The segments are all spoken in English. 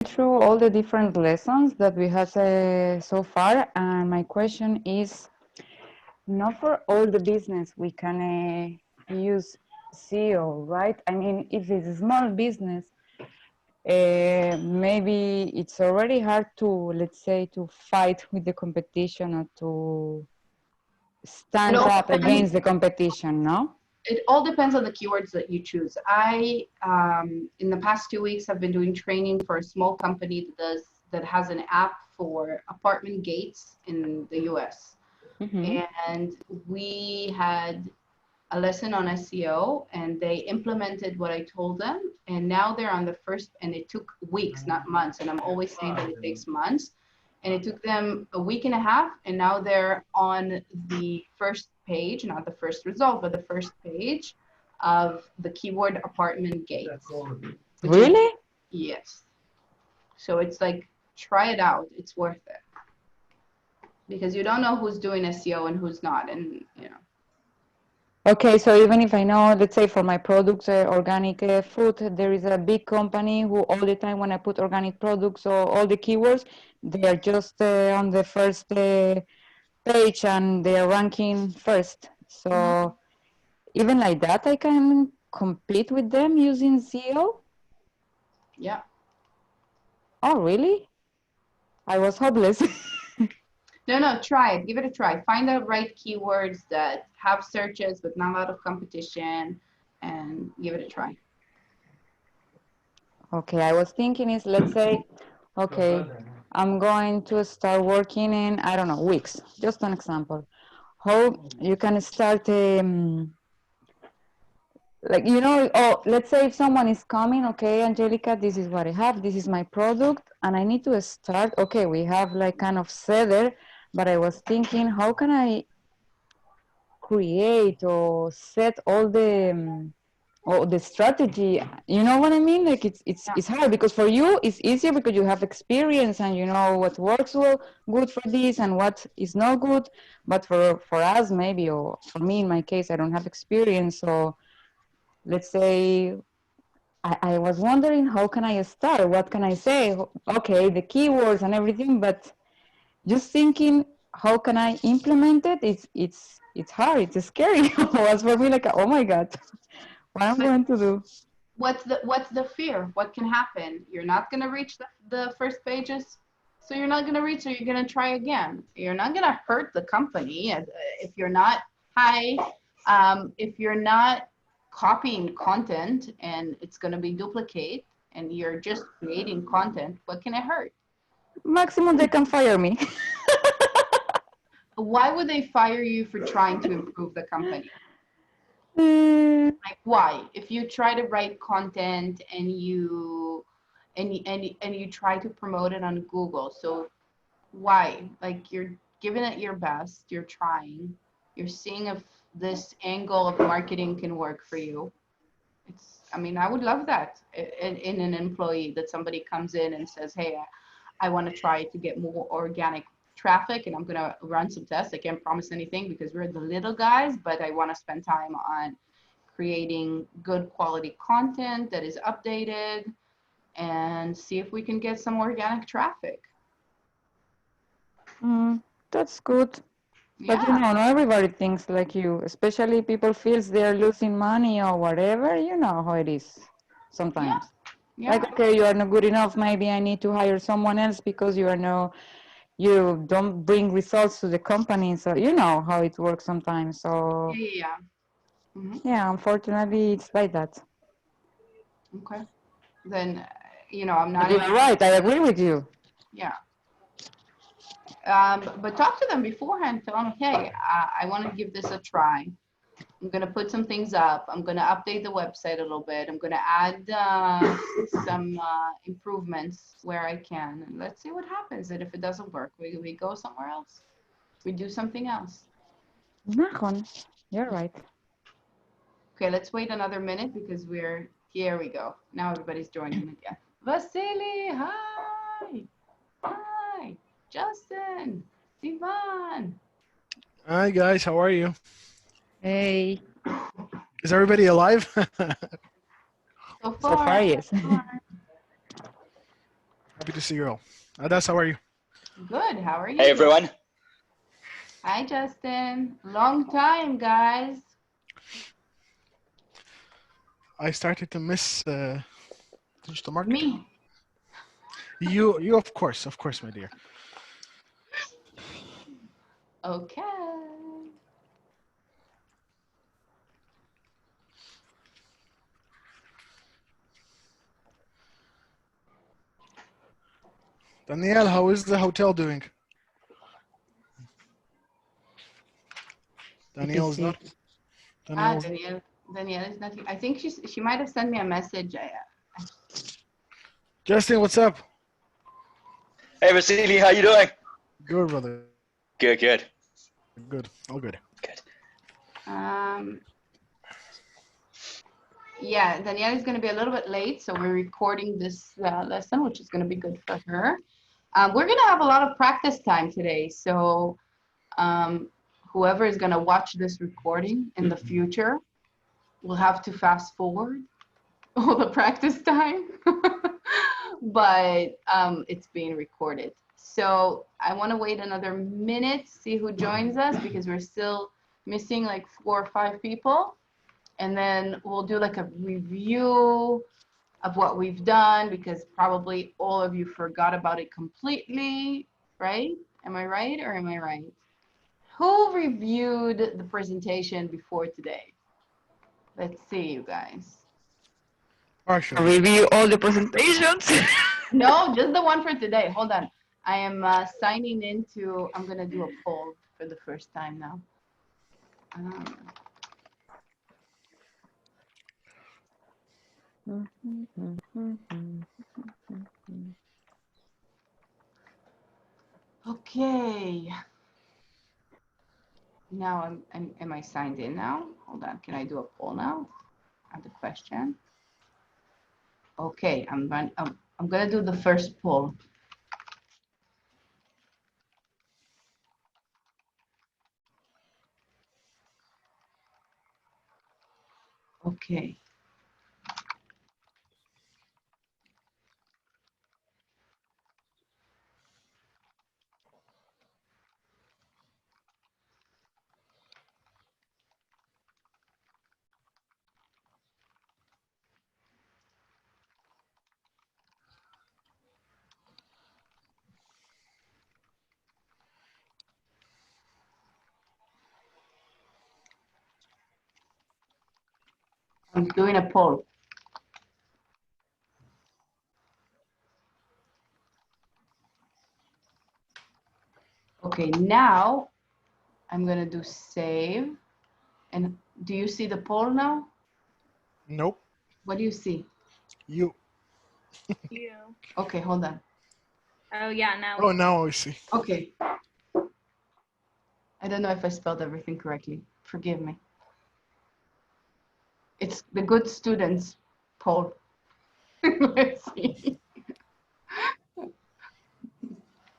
through all the different lessons that we had so far, and my question is, not for all the business we can use SEO, right? I mean, if it's a small business, maybe it's already hard to, let's say, to fight with the competition or to It stand all up depends. against the competition, no? It all depends on the keywords that you choose. In the past 2 weeks, have been doing training for a small company that has an app for apartment gates in the US. Mm-hmm. And we had a lesson on SEO, and they implemented what I told them. And now they're on the first, and it took weeks, not months. And I'm always saying that it takes months. And it took them a week and a half, and now they're on the first page, not the first result, but the first page of the keyword apartment gates, which is, Really? yes. So it's like, try it out. It's worth it. Because you don't know who's doing SEO and who's not. And, Okay, so even if I know, let's say for my products, organic food, there is a big company who all the time when I put organic products or all the keywords, they are just on the first page and they are ranking first. Mhm. So even like that, I can compete with them using SEO. Yeah. Oh, really? I was hopeless. No, try it. Give it a try. Find the right keywords that have searches but not a lot of competition, and give it a try. Okay, I was thinking is, let's say, okay, I'm going to start working in, I don't know, weeks. Just an example. How you can start, like, oh, let's say if someone is coming, okay, Angelica, this is what I have, this is my product, and I need to start, okay, we have like kind of seller, but I was thinking, how can I create or set all the strategy, you know what I mean? Like Yeah. it's hard because for you it's easier because you have experience and you know what works well good for this and what is not good. But for us maybe, or for me in my case, I don't have experience. So let's say I was wondering how can I start? What can I say? Okay, the keywords and everything, but just thinking how can I implement it? It's hard. It's scary. It was for me like, oh my god, what I'm But going to do. what's the fear? What can happen? You're not gonna reach the first pages, so you're not gonna reach. So you're gonna try again. You're not gonna hurt the company if you're not. Hi, if you're not copying content and it's gonna be duplicate, and you're just creating content, what can it hurt? Maximum they can fire me. Why would they fire you for trying to improve the company? Mm, Like, why? If you try to write content and you try to promote it on Google, so why? Like, you're giving it your best, you're trying, you're seeing if this angle of marketing can work for you. I mean, I would love that in an employee, that somebody comes in and says, hey, I want to try to get more organic traffic, and I'm going to run some tests. I can't promise anything because we're the little guys, but I want to spend time on creating good quality content that is updated, and see if we can get some organic traffic. mm, that's good. But Yeah, not everybody thinks like you, especially people feels they're losing money or whatever. You know how it is yeah, sometimes. Like, yeah. okay, you are not good enough. Maybe I need to hire someone else because you don't bring results to the company. So you know how it works sometimes. So Yeah, yeah, yeah. yeah, unfortunately, it's like that. Okay. Then, I'm But not you in are a, right. I agree with you. yeah. But talk to them beforehand. Tell them, hey, I want to give this a try. I'm going to put some things up. I'm going to update the website a little bit. I'm going to add some improvements where I can. And let's see what happens. And if it doesn't work, we go somewhere else. We do something else. Nahon, you're right. Okay, let's wait another minute because here we go. Now everybody's joining again. Vasily, hi. Hi. Justin, Sivan. Hi guys, how are you? Hey, Is everybody alive? So so far, far, yes. so far. Happy to see you all. Adas, how are you? Good. How are you? Hey everyone. Hi, Justin. Long time, guys. I started to miss digital marketing. Me. You of course, my dear. Okay. Danielle, how is the hotel doing? Danielle is not. Danielle. Danielle is not here. I think she might have sent me a message. Justin, what's up? Hey Vasily, how you doing? Good, brother. Good, good. Good. All good. Good. Yeah, Danielle is going to be a little bit late, so we're recording this lesson, which is going to be good for her. We're going to have a lot of practice time today, so whoever is going to watch this recording in the future will have to fast forward all the practice time, but it's being recorded. So I want to wait another minute, see who joins us, because we're still missing like 4 or 5 people. And then we'll do like a review of what we've done, because probably all of you forgot about it completely, right? Am I right or am I right? Who reviewed the presentation before today? Let's see, you guys. Partially. Review all the presentations. No, just the one for today. Hold on. I am signing into, I'm going to do a poll for the first time now. Okay. Now am I signed in now? Hold on. Can I do a poll now? Add the question. Okay, I'm gonna do the first poll. Okay. I'm doing a poll. Okay, now I'm gonna do save. And do you see the poll now? Nope. What do you see? You. You. Okay, hold on. Oh yeah, now. Oh, now I see. Okay. I don't know if I spelled everything correctly. Forgive me. It's the good students poll. Let's see.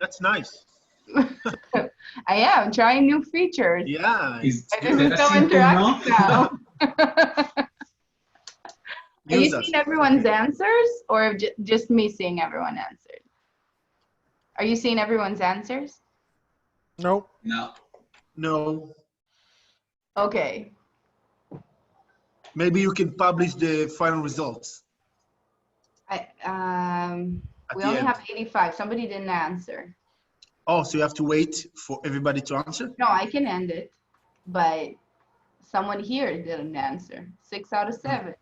That's nice. I am trying new features. Yeah. This is so interactive now. Are you seeing everyone's answers, or just me seeing everyone answered? Are you seeing everyone's answers? Nope. No. No. Okay. Maybe you can publish the final results. We only have 85. Somebody didn't answer. Oh, so you have to wait for everybody to answer? No, I can end it, but someone here didn't answer. 6 out of 7.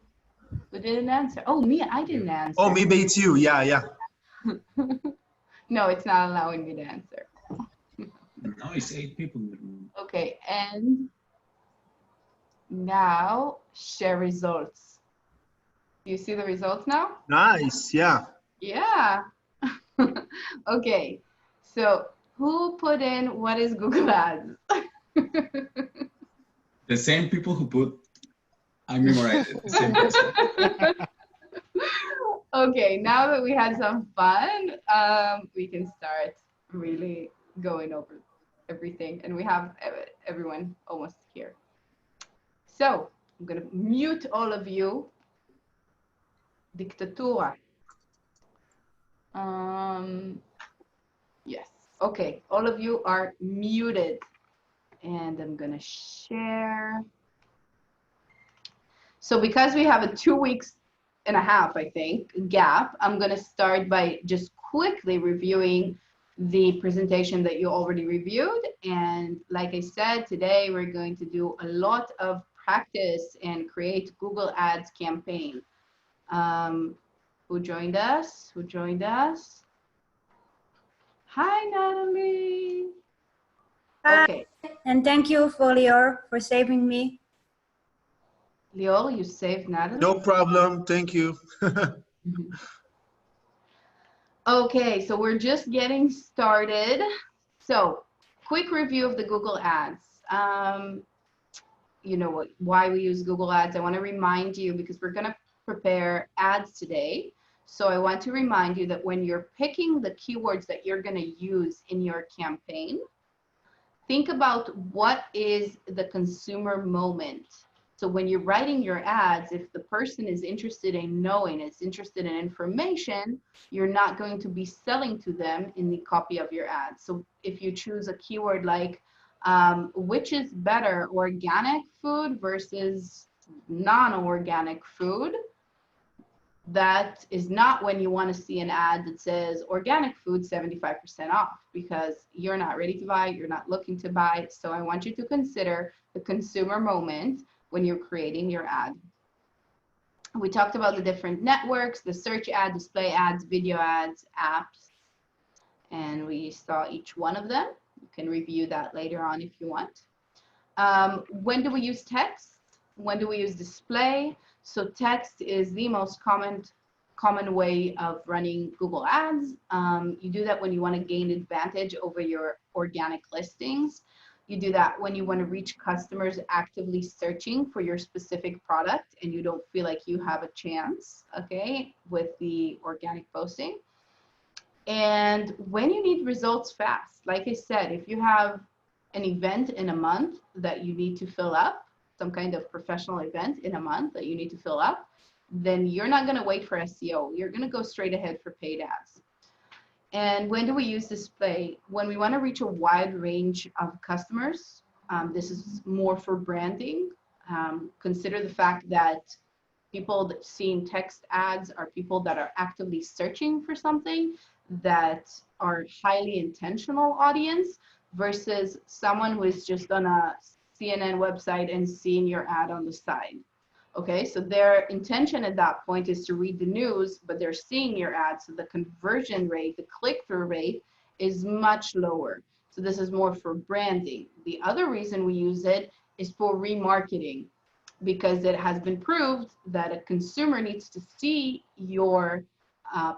Who didn't answer? Oh, me, I didn't answer. Oh, maybe it's you. Yeah, yeah. No, it's not allowing me to answer. No, it's 8 people in the room. Okay, and now share results. Do you see the results now? Nice, yeah. Yeah. Okay, so who put in what is Google Ads? The same people who put, I memorized it. The same person. Okay, now that we had some fun, we can start really going over everything, and we have everyone almost here. So I'm gonna mute all of you. Dictatura. Yes. Okay. All of you are muted. And I'm going to share. So because we have a 2 weeks and a half, I think, gap, I'm going to start by just quickly reviewing the presentation that you already reviewed. And like I said, today we're going to do a lot of practice and create Google Ads campaign. Who joined us? Who joined us? Hi, Natalie. Hi, Okay, and thank you for Lior for saving me. Lior, you saved Natalie? No problem. Thank you. Okay, so we're just getting started. So, quick review of the Google Ads. You know what? Why we use Google Ads? I want to remind you because we're going to prepare ads today. So I want to remind you that when you're picking the keywords that you're going to use in your campaign, think about what is the consumer moment. So when you're writing your ads, if the person is interested in knowing, is interested in information, you're not going to be selling to them in the copy of your ad. So if you choose a keyword like, which is better, organic food versus non-organic food, that is not when you want to see an ad that says organic food 75% off, because you're not ready to buy, you're not looking to buy. So I want you to consider the consumer moment when you're creating your ad. We talked about the different networks, the search ad, display ads, video ads, apps, and we saw each one of them. You can review that later on if you want. When do we use text? When do we use display? So text is the most common way of running Google Ads. You do that when you want to gain advantage over your organic listings. You do that when you want to reach customers actively searching for your specific product and you don't feel like you have a chance, okay, with the organic posting. And when you need results fast, like I said, if you have an event in a month that you need to fill up, some kind of professional event in a month that you need to fill up, then you're not going to wait for SEO. You're going to go straight ahead for paid ads. And when do we use display? When we want to reach a wide range of customers. This is more for branding. Consider the fact that people that seeing text ads are people that are actively searching for something, that are highly intentional audience, versus someone who is just on a CNN website and seeing your ad on the side. Okay, so their intention at that point is to read the news, but they're seeing your ad, so the conversion rate, the click-through rate is much lower. So this is more for branding. The other reason we use it is for remarketing, because it has been proved that a consumer needs to see your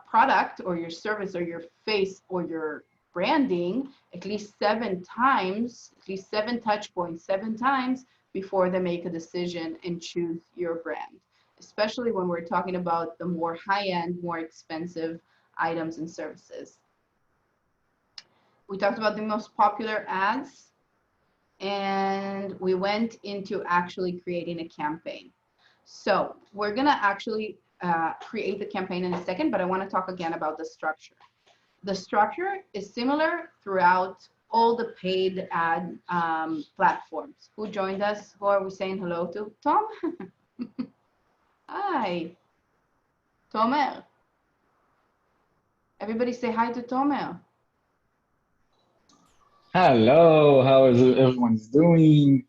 product or your service or your face or your branding at least 7 times, at least 7 touch points, 7 times before they make a decision and choose your brand, especially when we're talking about the more high-end, more expensive items and services. We talked about the most popular ads, and we went into actually creating a campaign. So we're gonna actually create the campaign in a second, but I wanna talk again about the structure. The structure is similar throughout all the paid ad platforms. Who joined us? Who are we saying hello to? Tom? Hi. Tomer. Everybody say hi to Tomer. Hello, how is everyone's doing?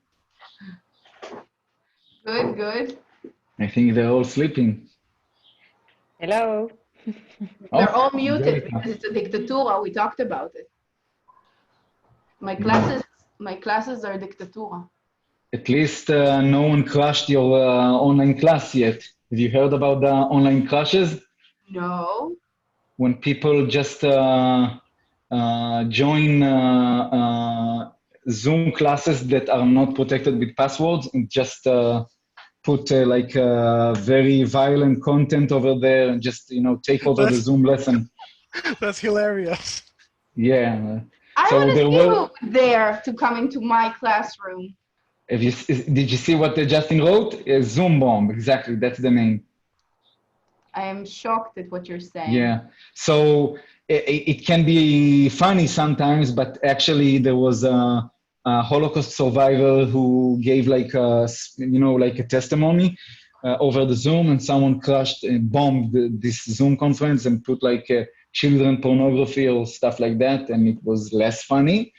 Good, good. I think they're all sleeping. Hello. They're all very muted fast. because it's a dictatura. We talked about it. My classes are dictatura. At least no one crashed your online class yet. Have you heard about the online crashes? No. When people just join Zoom classes that are not protected with passwords and just put like very violent content over there and just, you know, take over the Zoom lesson. That's hilarious. Yeah. I So want to there see were. who there to come into my classroom. Did you see what Justin wrote? Zoom bomb, exactly. That's the name. I am shocked at what you're saying. Yeah. So it can be funny sometimes, but actually there was a Holocaust survivor who gave like like a testimony over the Zoom, and someone crashed and bombed this Zoom conference and put like children pornography or stuff like that, and it was less funny.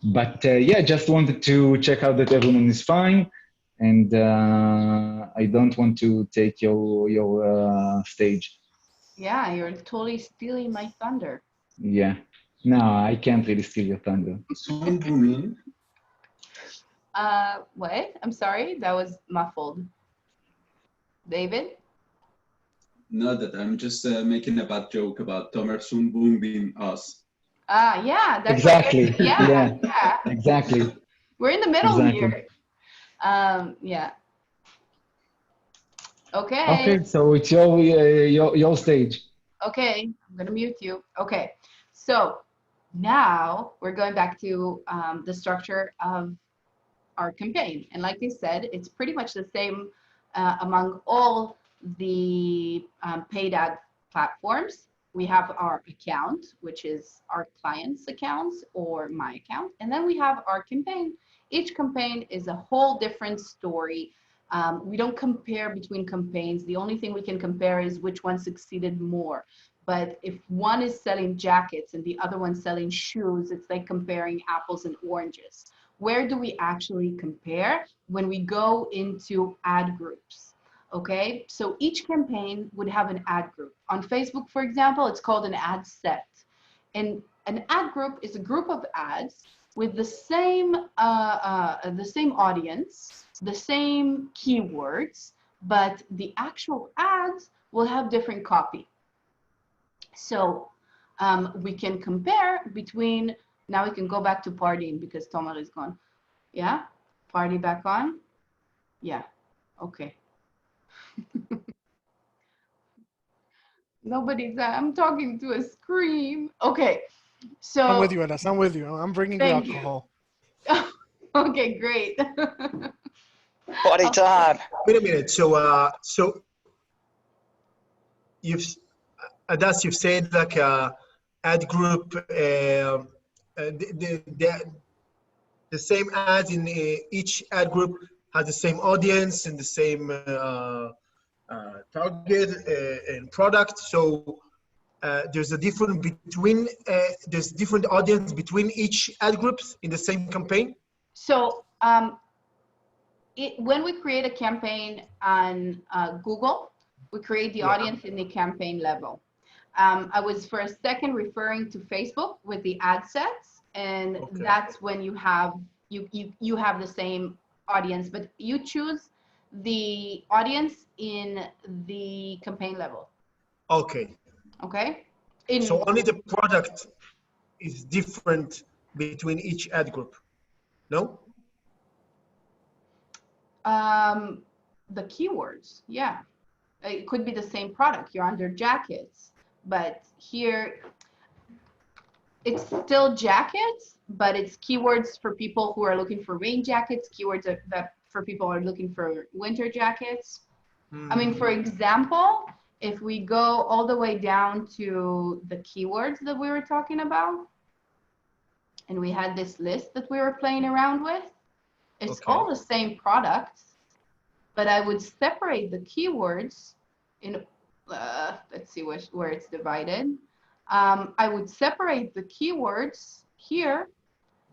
But yeah, just wanted to check out that everyone is fine, and I don't want to take your stage. Yeah, you're totally stealing my thunder. Yeah, no, I can't really steal your thunder. Zoom booming. What? I'm sorry, that was muffled. David? Not that I'm just making a bad joke about Tomer Zoom booming us. Yeah, that's Exactly. yeah. Exactly. We're in the middle Exactly. here. Yeah. Okay. Okay, so it's your stage. Okay, I'm gonna mute you. Okay, so now we're going back to the structure of our campaign. And like I said, it's pretty much the same among all the paid ad platforms. We have our account, which is our client's accounts or my account. And then we have our campaign. Each campaign is a whole different story. We don't compare between campaigns. The only thing we can compare is which one succeeded more. But if one is selling jackets and the other one's selling shoes, it's like comparing apples and oranges. Where do we actually compare? When we go into ad groups. Okay, so each campaign would have an ad group. On Facebook, for example, it's called an ad set. And an ad group is a group of ads with the same audience, the same keywords, but the actual ads will have different copy. So we can compare between, now we can go back to partying because Tomer is gone. Yeah, party back on? Yeah, okay. Nobody's, I'm talking to a screen. Okay, so. I'm with you, Adas. I'm with you. I'm bringing the Thank you. alcohol. Okay, great. Party time. Wait a minute. So Adas, you've said like ad group, the same ads in each ad group has the same audience and the same target and product. So there's a difference between there's different audience between each ad groups in the same campaign. So when we create a campaign on Google, we create the audience in the campaign level. I was for a second referring to Facebook with the ad sets, and that's when you have you have the same audience, but you choose the audience in the campaign level. Okay. Okay. So only the product is different between each ad group. No? The keywords, yeah. It could be the same product. You're under jackets, but here it's still jackets, but it's keywords for people who are looking for rain jackets, keywords that for people who are looking for winter jackets. I mean, for example, if we go all the way down to the keywords that we were talking about, and we had this list that we were playing around with, it's all the same products, but I would separate the keywords in, let's see where it's divided. I would separate the keywords here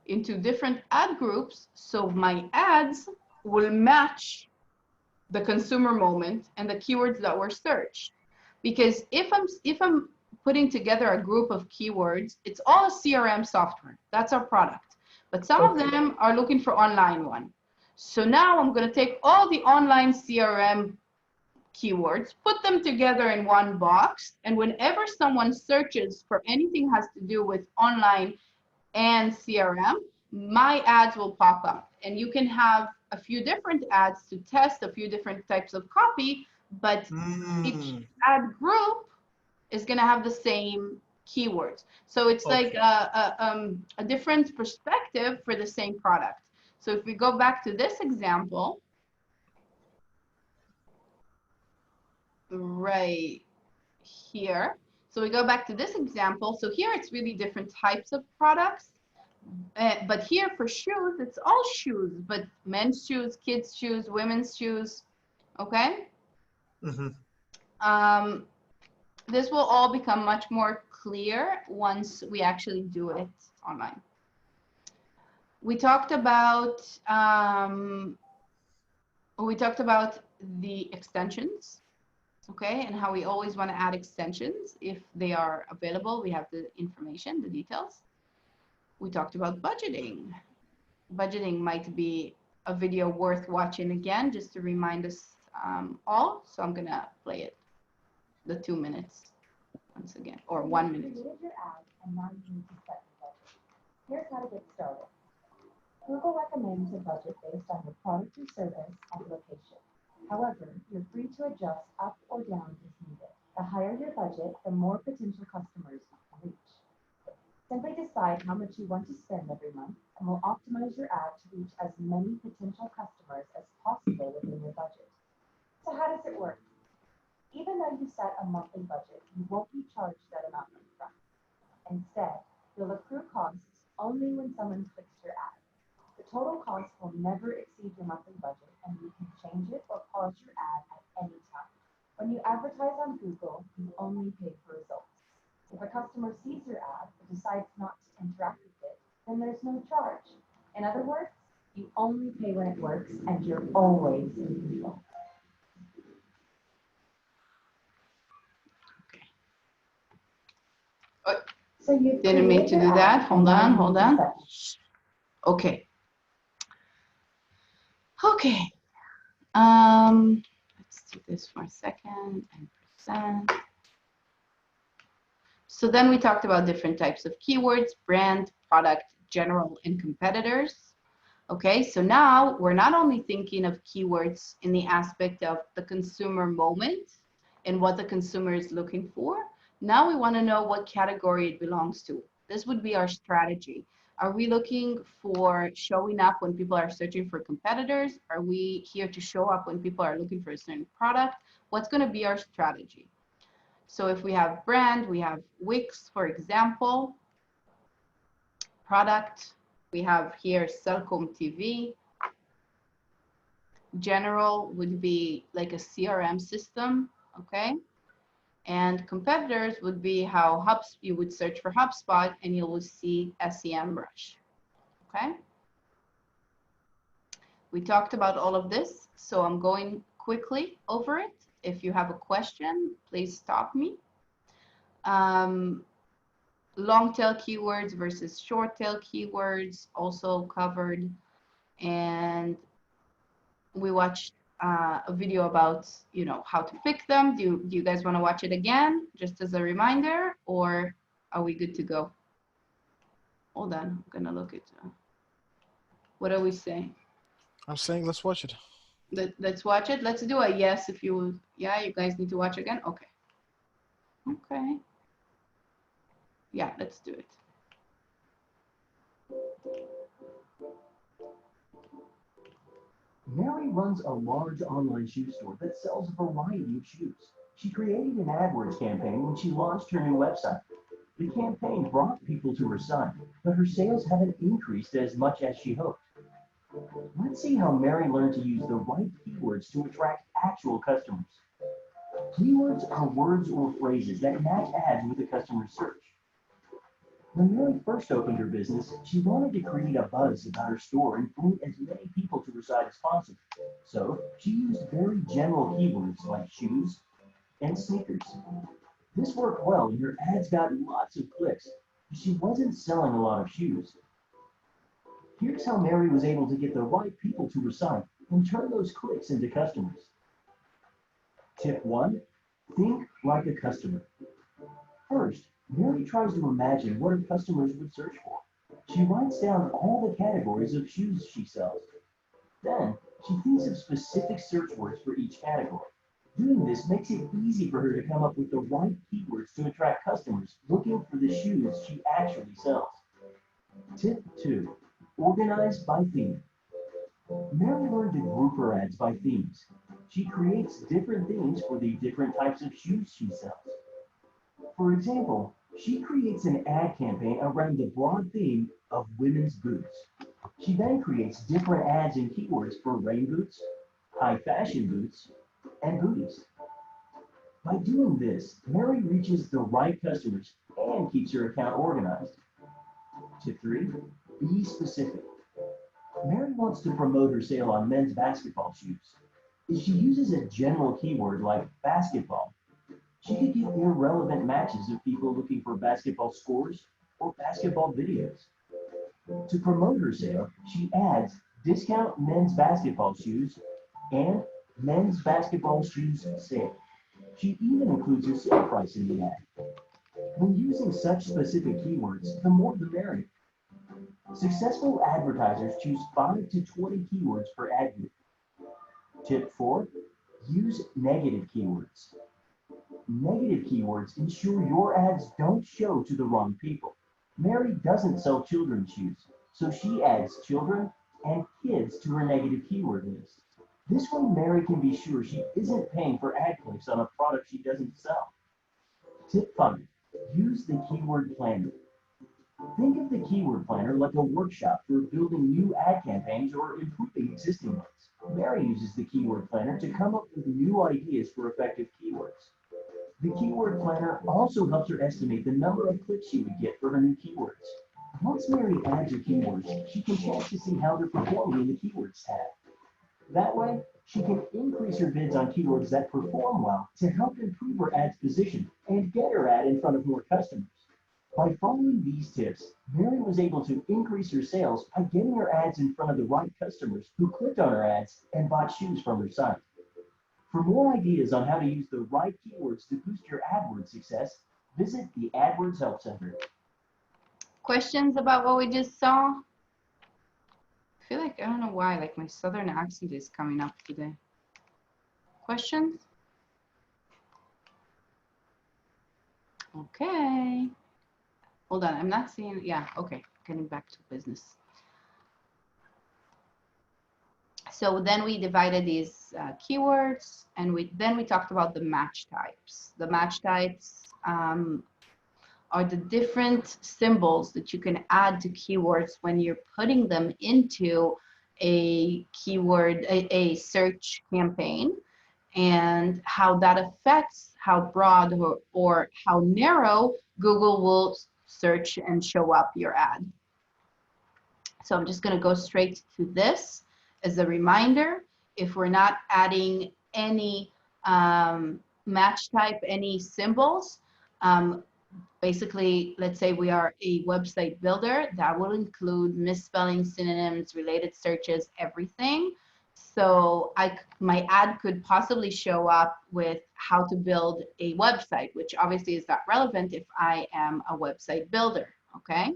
into different ad groups, so my ads will match the consumer moment and the keywords that were searched. Because if I'm putting together a group of keywords, it's all a CRM software. That's our product. But some of them are looking for online one. So now I'm going to take all the online CRM keywords, put them together in one box, and whenever someone searches for anything has to do with online and CRM, my ads will pop up. And you can have a few different ads to test a few different types of copy, but each ad group is going to have the same keywords. So it's like a different perspective for the same product. So if we go back to this example, right here. So we go back to this example. So here it's really different types of products. But here for shoes, it's all shoes, but men's shoes, kids' shoes, women's shoes. Okay. Mm-hmm. This will all become much more clear once we actually do it online. We talked about the extensions, okay, and how we always want to add extensions if they are available. We have the information, the details. We talked about budgeting. Budgeting might be a video worth watching again, just to remind us all. So I'm gonna play it, the 2 minutes once again, or 1 minute. Your ad, and now you need to set your budget. Here's how to get started. Google recommends a budget based on your product or service and location. However, you're free to adjust up or down as needed. The higher your budget, the more potential customers you can reach. Simply decide how much you want to spend every month, and we'll optimize your ad to reach as many potential customers as possible within your budget. So how does it work? Even though you set a monthly budget, you won't be charged that amount upfront. Instead, you'll accrue costs only when someone clicks your ad. The total cost will never exceed your monthly budget, and you can change it or pause your ad at any time. When you advertise on Google, you only pay for results. If a customer sees your ad but decides not to interact with it, then there's no charge. In other words, you only pay when it works, and you're always in control. So you Didn't mean to do that. Hold on. Okay. Okay. Let's do this for a second and percent. So then we talked about different types of keywords: brand, product, general, and competitors. Okay, so now we're not only thinking of keywords in the aspect of the consumer moment and what the consumer is looking for. Now we want to know what category it belongs to. This would be our strategy. Are we looking for showing up when people are searching for competitors? Are we here to show up when people are looking for a certain product? What's going to be our strategy? So if we have brand, we have Wix, for example. Product, we have here Cellcom TV. General would be like a CRM system, okay? And competitors would be how you would search for HubSpot and you will see SEMrush, okay? We talked about all of this, so I'm going quickly over it. If you have a question, please stop me. Long tail keywords versus short tail keywords also covered. And we watched a video about, you know, how to pick them. Do you guys want to watch it again, just as a reminder, or are we good to go? Hold on, I'm gonna look at what are we saying? I'm saying let's watch it. Let's watch it. Let's do a yes if you, yeah, you guys need to watch again. Okay. Okay. Yeah, let's do it. Mary runs a large online shoe store that sells a variety of shoes. She created an AdWords campaign when she launched her new website. The campaign brought people to her site, but her sales haven't increased as much as she hoped. Let's see how Mary learned to use the right keywords to attract actual customers. Keywords are words or phrases that match ads with a customer's search. When Mary first opened her business, she wanted to create a buzz about her store and bring as many people to her site as possible. So she used very general keywords like shoes and sneakers. This worked well and her ads got lots of clicks, but she wasn't selling a lot of shoes. Here's how Mary was able to get the right people to her site and turn those clicks into customers. Tip 1, think like a customer. First, Mary tries to imagine what her customers would search for. She writes down all the categories of shoes she sells. Then, she thinks of specific search words for each category. Doing this makes it easy for her to come up with the right keywords to attract customers looking for the shoes she actually sells. Tip 2, organize by theme. Mary learned to group her ads by themes. She creates different themes for the different types of shoes she sells. For example, she creates an ad campaign around the broad theme of women's boots. She then creates different ads and keywords for rain boots, high fashion boots, and booties. By doing this, Mary reaches the right customers and keeps her account organized. Tip 3, be specific. Mary wants to promote her sale on men's basketball shoes. If she uses a general keyword like basketball, she could get irrelevant matches of people looking for basketball scores or basketball videos. To promote her sale, she adds discount men's basketball shoes and men's basketball shoes sale. She even includes her sale price in the ad. When using such specific keywords, the more the merrier. Successful advertisers choose 5 to 20 keywords per ad group. Tip 4, use negative keywords. Negative keywords ensure your ads don't show to the wrong people. Mary doesn't sell children's shoes, so she adds children and kids to her negative keyword list. This way, Mary can be sure she isn't paying for ad clicks on a product she doesn't sell. Tip 5, use the keyword planner. Think of the keyword planner like a workshop for building new ad campaigns or improving existing ones. Mary uses the keyword planner to come up with new ideas for effective keywords. The keyword planner also helps her estimate the number of clicks she would get for her new keywords. Once Mary adds her keywords, she can check to see how they're performing in the keywords tab. That way, she can increase her bids on keywords that perform well to help improve her ad's position and get her ad in front of more customers. By following these tips, Mary was able to increase her sales by getting her ads in front of the right customers who clicked on her ads and bought shoes from her site. For more ideas on how to use the right keywords to boost your AdWords success, visit the AdWords Help Center. Questions about what we just saw? I feel like, I don't know why, like my southern accent is coming up today. Questions? Okay. Hold on, I'm not seeing, yeah, okay, getting back to business. So then we divided these keywords, and then we talked about the match types. The match types are the different symbols that you can add to keywords when you're putting them into a keyword, a search campaign, and how that affects how broad or how narrow Google will search and show up your ad. So I'm just going to go straight to this as a reminder. If we're not adding any match type, any symbols, basically, let's say we are a website builder, that will include misspellings, synonyms, related searches, everything. So my ad could possibly show up with how to build a website, which obviously is not relevant if I am a website builder, okay?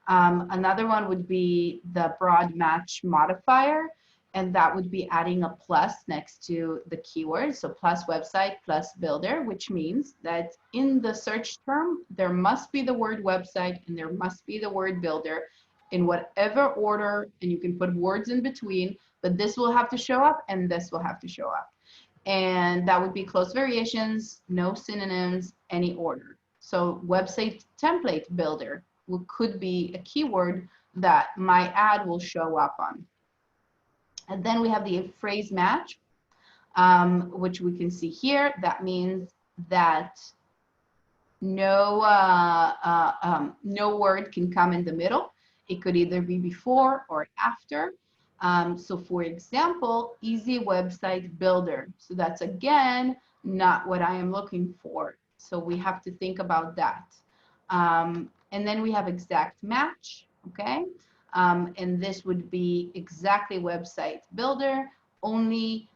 Another one would be the broad match modifier, and that would be adding a plus next to the keyword. So plus website, plus builder, which means that in the search term, there must be the word website and there must be the word builder in whatever order, and you can put words in between, but this will have to show up and this will have to show up. And that would be close variations, no synonyms, any order. So website template builder could be a keyword that my ad will show up on. And then we have the phrase match, which we can see here. That means that no word can come in the middle. It could either be before or after. So for example, easy website builder. So that's again, not what I am looking for. So we have to think about that. And then we have exact match, okay? And this would be exactly website builder, only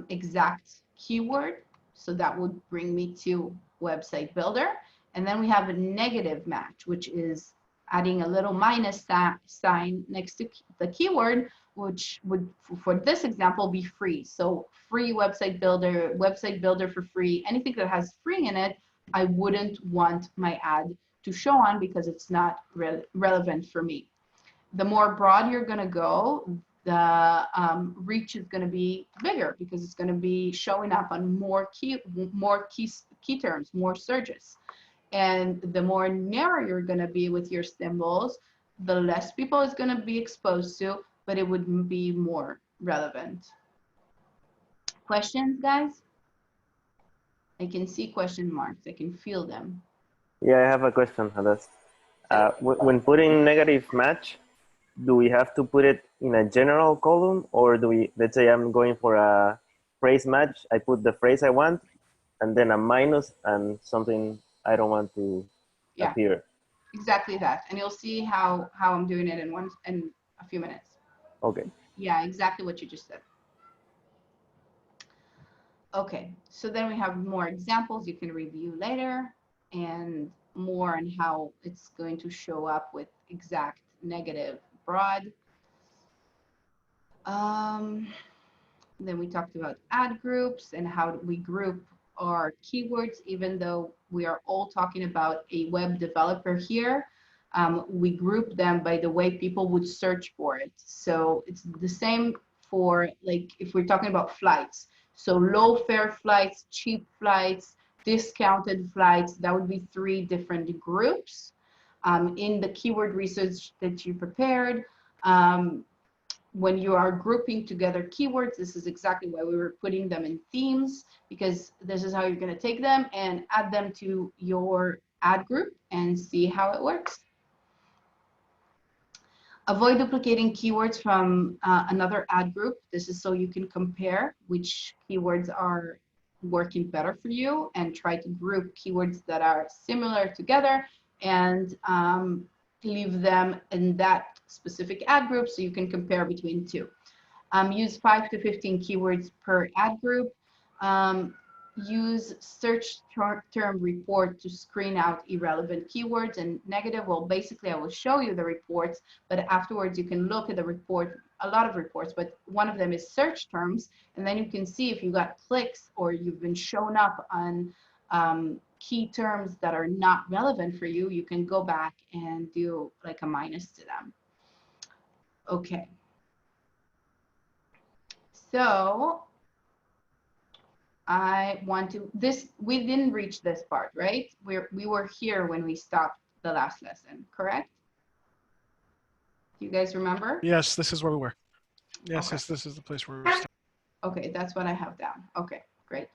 exact keyword. So that would bring me to website builder. And then we have a negative match, which is adding a little minus sign next to the keyword, which would, for this example, be free. So free website builder for free, anything that has free in it, I wouldn't want my ad to show on because it's not relevant for me. The more broad you're going to go, the reach is going to be bigger because it's going to be showing up on more key terms, more searches. And the more narrow you're going to be with your symbols, the less people it's going to be exposed to, but it would be more relevant. Questions, guys? I can see question marks. I can feel them. Yeah, I have a question, Hadass. When putting negative match, do we have to put it in a general column, or do we, let's say I'm going for a phrase match, I put the phrase I want, and then a minus and something I don't want to appear? Exactly that. And you'll see how I'm doing it in a few minutes. Okay. Yeah, exactly what you just said. Okay, so then we have more examples you can review later, and more on how it's going to show up with exact, negative, broad. Then we talked about ad groups and how we group our keywords, even though we are all talking about a web developer here. We group them by the way people would search for it. So it's the same for, like, if we're talking about flights. So low fare flights, cheap flights, discounted flights, that would be 3 different groups. In the keyword research that you prepared, when you are grouping together keywords, this is exactly why we were putting them in themes, because this is how you're going to take them and add them to your ad group and see how it works. Avoid duplicating keywords from another ad group. This is so you can compare which keywords are working better for you, and try to group keywords that are similar together and leave them in that specific ad group so you can compare between 2. Use 5 to 15 keywords per ad group. Use search term report to screen out irrelevant keywords and negative. Well, basically, I will show you the reports, but afterwards you can look at the report, a lot of reports, but one of them is search terms, and then you can see if you got clicks or you've been shown up on key terms that are not relevant for you. You can go back and do like a minus to them. Okay. So I want to, we didn't reach this part, right? We were here when we stopped the last lesson, correct? Do you guys remember? Yes, this is where we were. Yes, Okay. yes, this is the place where we were. Okay, that's what I have down. Okay, great.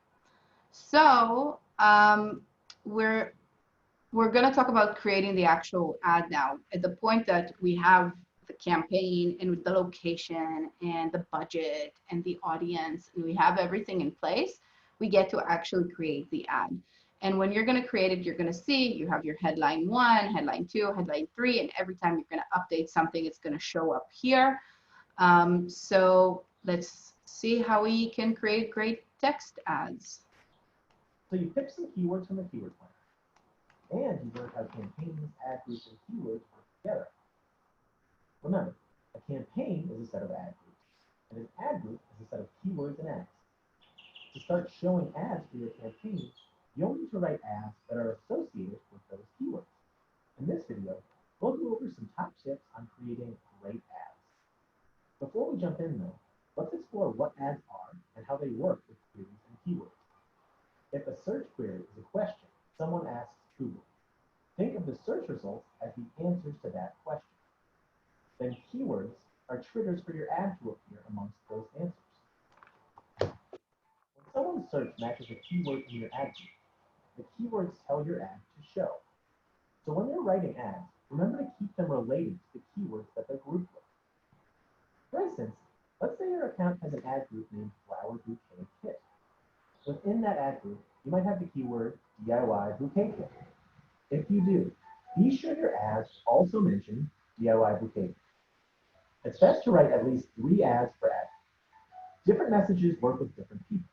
So we're going to talk about creating the actual ad now. At the point that we have the campaign and the location and the budget and the audience, and we have everything in place, we get to actually create the ad. And when you're going to create it, you're going to see you have your headline 1, headline 2, headline 3, and every time you're going to update something, it's going to show up here. So let's see how we can create great text ads. So you pick some keywords from the keyword planner, and you learn how campaigns, ad groups, and keywords work together. Remember, a campaign is a set of ad groups, and an ad group is a set of keywords and ads. To start showing ads for your campaign, you'll need to write ads that are associated with those keywords. In this video, we'll go over some top tips on creating great ads. Before we jump in though, let's explore what ads are and how they work with queries and keywords. If a search query is a question someone asks Google, think of the search results as the answers to that question. Then keywords are triggers for your ad to appear amongst those answers. When someone's search matches a keyword in your ad group, the keywords tell your ad to show. So when you're writing ads, remember to keep them related to the keywords that they're grouped with. For instance, let's say your account has an ad group named Flower Bouquet Kit. Within that ad group, you might have the keyword DIY Bouquet Kit. If you do, be sure your ads also mention DIY Bouquet Kit. It's best to write at least 3 ads per ad. Different messages work with different people.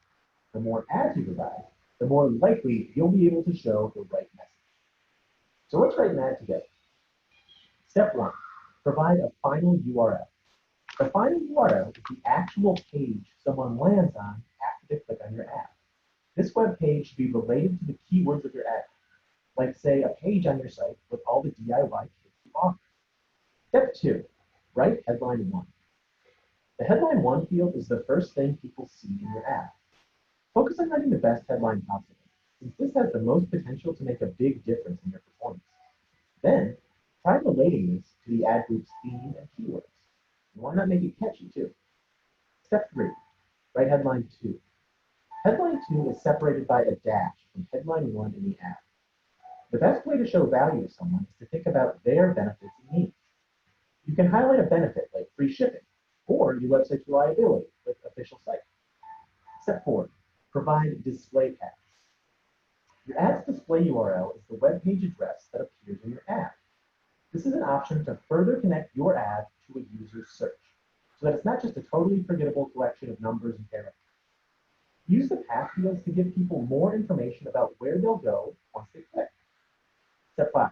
The more ads you provide, the more likely you'll be able to show the right message. So let's write an ad together. Step 1, provide a final URL. The final URL is the actual page someone lands on after they click on your ad. This web page should be related to the keywords of your ad, like say a page on your site with all the DIY kits you offer. Step 2, write headline 1. The headline 1 field is the first thing people see in your ad. Focus on writing the best headline possible, since this has the most potential to make a big difference in your performance. Then, try relating this to the ad group's theme and keywords. And why not make it catchy too? Step 3, write headline 2. Headline 2 is separated by a dash from headline 1 in the ad. The best way to show value to someone is to think about their benefits and needs. You can highlight a benefit like free shipping, or your website's reliability with official site. Step 4, provide display tags. Your ad's display URL is the web page address that appears in your ad. This is an option to further connect your ad to a user's search, so that it's not just a totally forgettable collection of numbers and characters. Use the path fields to give people more information about where they'll go once they click. Step 5,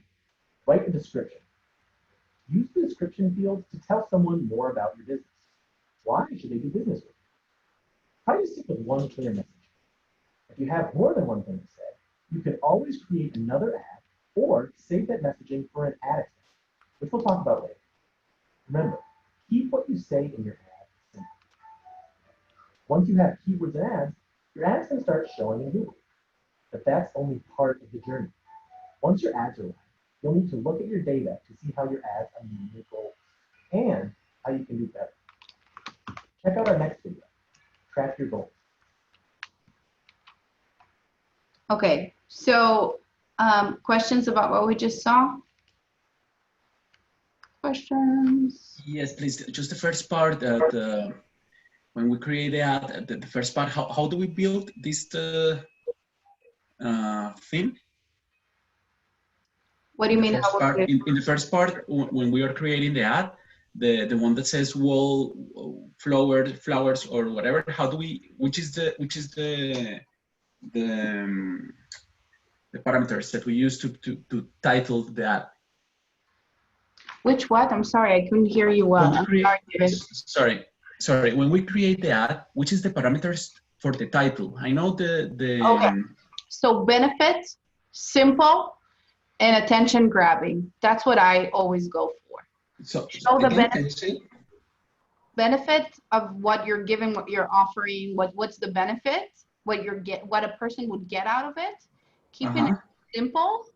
write a description. Use the description fields to tell someone more about your business. Why should they do business with you? Try to stick with one clear message. If you have more than one thing to say, you can always create another ad or save that messaging for an ad extension, which we'll talk about later. Remember, keep what you say in your ad simple. Once you have keywords and ads, your ads can start showing in Google. But that's only part of the journey. Once your ads are live, you'll need to look at your data to see how your ads are meeting your goals and how you can do better. Check out our next video, Track Your Goals. Okay, so questions about what we just saw? Questions? Yes, please. Just the first part that when we create the ad, the first part, how do we build this theme? What do you mean? In the first part, when we are creating the ad, the one that says wall flowers or whatever, how do we? Which is the parameters that we use to title the ad? Which what? I'm sorry, I couldn't hear you well. Sorry. When we create the ad, which is the parameters for the title? I know the. Okay. So benefits, simple, and attention grabbing. That's what I always go for. So show the benefit of what you're giving, what you're offering, what's the benefit, what a person would get out of it. Keeping it simple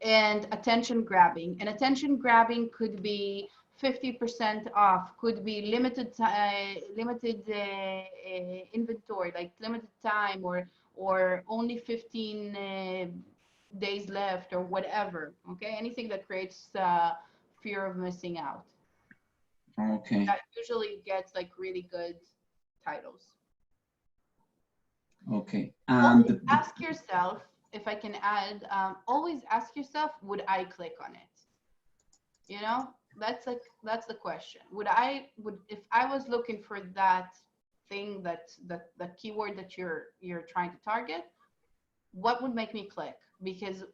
and attention grabbing. And attention grabbing could be 50% off, could be limited inventory, like limited time, or only 15 days left, or whatever. Okay, anything that creates fear of missing out. Okay. That usually gets like really good titles. Okay. And ask yourself, if I can add, always ask yourself, would I click on it? You know, that's the question. If I was looking for that thing, the keyword that you're trying to target, what would make me click? Because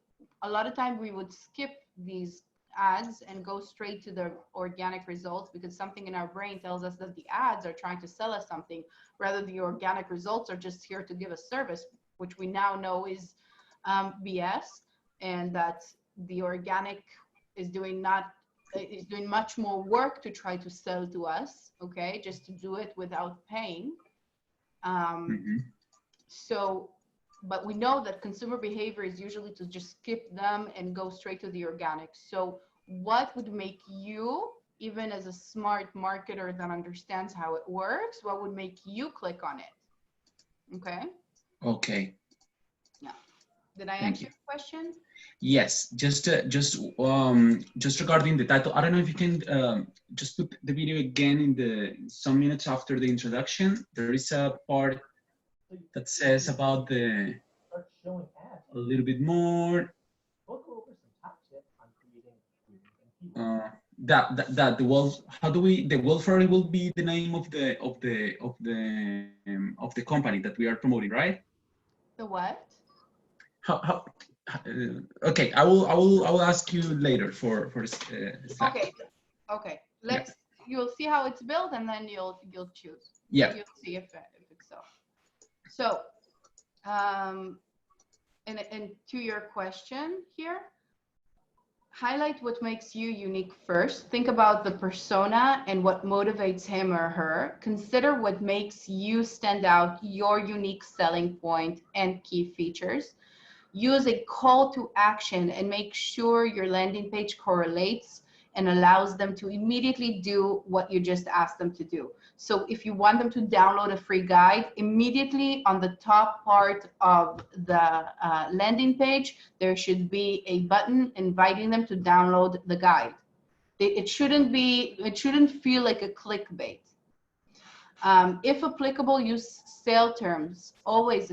a lot of time we would skip these ads and go straight to the organic results, because something in our brain tells us that the ads are trying to sell us something, rather the organic results are just here to give us service, which we now know is BS, and that the organic is doing much more work to try to sell to us, okay, just to do it without paying. So, but we know that consumer behavior is usually to just skip them and go straight to the organic. So what would make you, even as a smart marketer that understands how it works, what would make you click on it? Okay. Okay. Yeah. Did I answer your question? Yes. Just regarding the title, I don't know if you can just put the video again in some minutes after the introduction. There is a part that says about a little bit more. That the wolf. How do we? The Wolfari will be the name of the company that we are promoting, right? The what? How okay, I will ask you later for Okay. You'll see how it's built, and then you'll choose. Yeah. You'll see if it's so. So, and to your question here, highlight what makes you unique first. Think about the persona and what motivates him or her. Consider what makes you stand out, your unique selling point and key features. Use a call to action and make sure your landing page correlates and allows them to immediately do what you just asked them to do. So if you want them to download a free guide, immediately on the top part of the landing page, there should be a button inviting them to download the guide. It shouldn't feel like a clickbait. If applicable, use sale terms. Always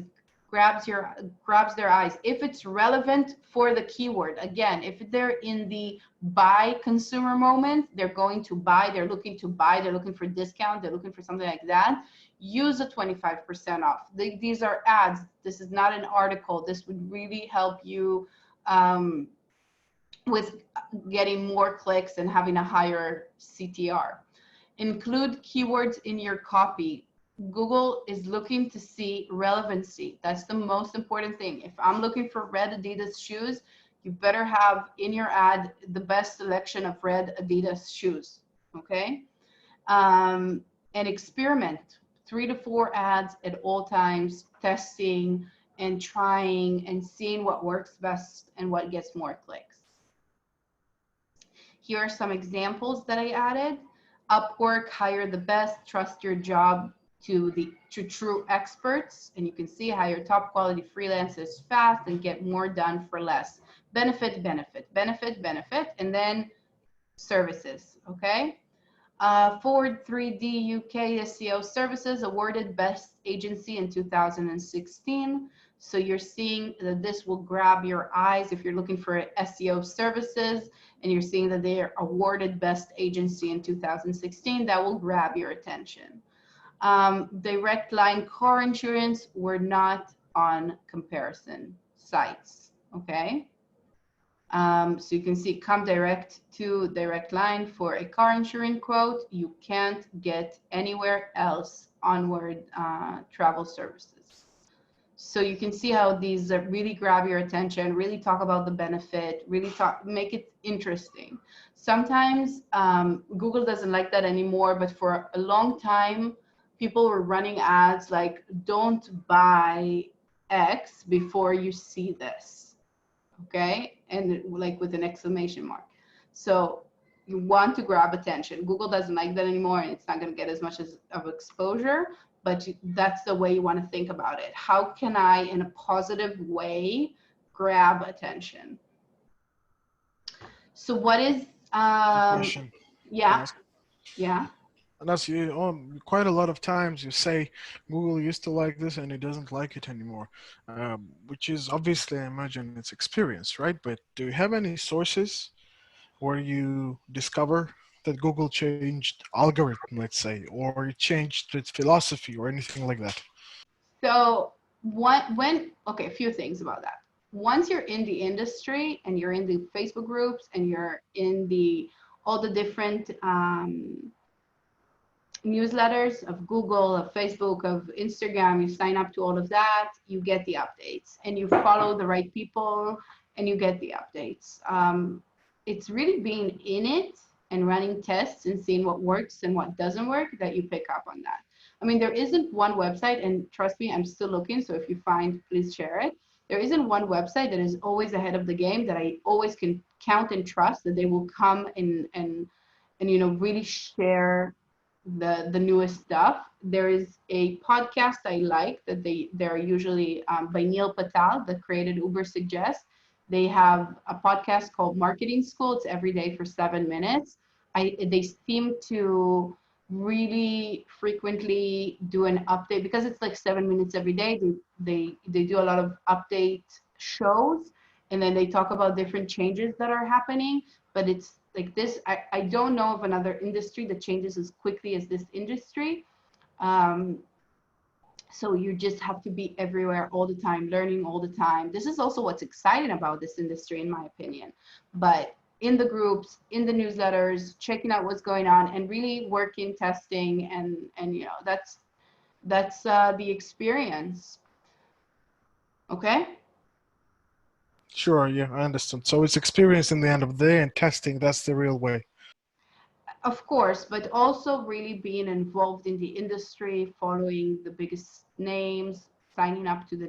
grabs their eyes. If it's relevant for the keyword, again, if they're in the buy consumer moment, they're going to buy, they're looking to buy, they're looking for discount, they're looking for something like that, use a 25% off. These are ads. This is not an article. This would really help you with getting more clicks and having a higher CTR. Include keywords in your copy. Google is looking to see relevancy. That's the most important thing. If I'm looking for red Adidas shoes, you better have in your ad the best selection of red Adidas shoes, okay? And experiment 3 to 4 ads at all times, testing and trying and seeing what works best and what gets more clicks. Here are some examples that I added. Upwork, hire the best, trust your job to true experts, and you can see hire top quality freelancers fast and get more done for less. Benefit, benefit, benefit, benefit, and then services, okay? Forward 3D UK SEO Services awarded best agency in 2016. So you're seeing that this will grab your eyes if you're looking for SEO services, and you're seeing that they are awarded best agency in 2016. That will grab your attention. Direct line car insurance were not on comparison sites, okay? So you can see come direct to direct line for a car insurance quote. You can't get anywhere else onward travel services. So you can see how these really grab your attention, really talk about the benefit, really make it interesting. Sometimes Google doesn't like that anymore, but for a long time, people were running ads like, don't buy X before you see this, okay? And like with an exclamation mark. So you want to grab attention. Google doesn't like that anymore, and it's not gonna get as much of exposure, but that's the way you wanna think about it. How can I, in a positive way, grab attention? So what is, Question. yeah, yeah. And that's you. Quite a lot of times you say Google used to like this and it doesn't like it anymore, which is obviously, I imagine, it's experience, right? But do you have any sources where you discover that Google changed algorithm, let's say, or it changed its philosophy or anything like that? So okay, a few things about that. Once you're in the industry and you're in the Facebook groups and you're in all the different newsletters of Google, of Facebook, of Instagram, you sign up to all of that, you get the updates, and you follow the right people and you get the updates. It's really being in it and running tests and seeing what works and what doesn't work that you pick up on that. I mean, there isn't one website, and trust me, I'm still looking, so if you find, please share it. There isn't one website that is always ahead of the game that I always can count and trust that they will come and you know, really share the newest stuff. There is a podcast I like that they're usually by Neil Patel that created Uber Suggest. They have a podcast called Marketing School. It's every day for 7 minutes. They seem to really frequently do an update because it's like 7 minutes every day. They do a lot of update shows, and then they talk about different changes that are happening. But it's like this, I don't know of another industry that changes as quickly as this industry. So you just have to be everywhere all the time, learning all the time. This is also what's exciting about this industry, in my opinion. But in the groups, in the newsletters, checking out what's going on, and really working, testing, and you know, that's the experience. Okay. Sure, yeah, I understand. So it's experience in the end of the day and testing, that's the real way. Of course, but also really being involved in the industry, following the biggest names, signing up to the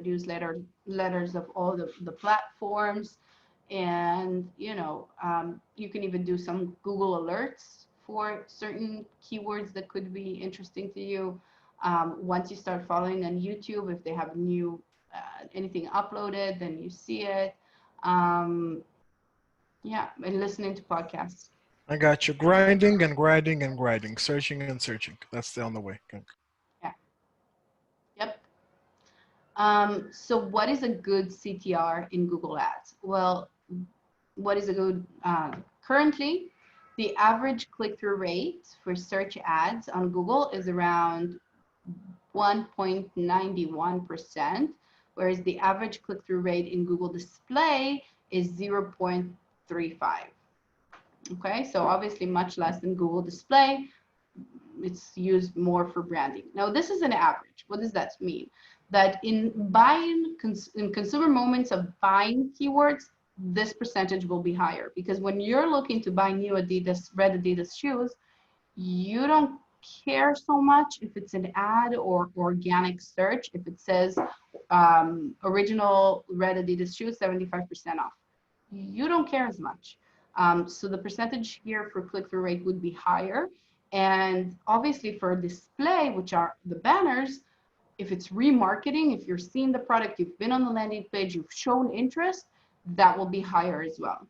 letters of all the platforms. And, you can even do some Google alerts for certain keywords that could be interesting to you. Once you start following on YouTube, if they have new, anything uploaded, then you see it. Yeah, and listening to podcasts. I got you. Grinding and grinding and grinding, searching and searching. That's the only way. Okay. Yeah. Yep. So what is a good CTR in Google Ads? Well, what is a good, currently, the average click-through rate for search ads on Google is around 1.91%, whereas the average click-through rate in Google Display is 0.35. Okay, so obviously much less than Google Display. It's used more for branding. Now, this is an average. What does that mean? That in consumer moments of buying keywords, this percentage will be higher, because when you're looking to buy new red Adidas shoes, you don't care so much if it's an ad or organic search. If it says original red Adidas shoes, 75% off, you don't care as much. So the percentage here for click-through rate would be higher. And obviously for display, which are the banners, if it's remarketing, if you're seeing the product, you've been on the landing page, you've shown interest, that will be higher as well.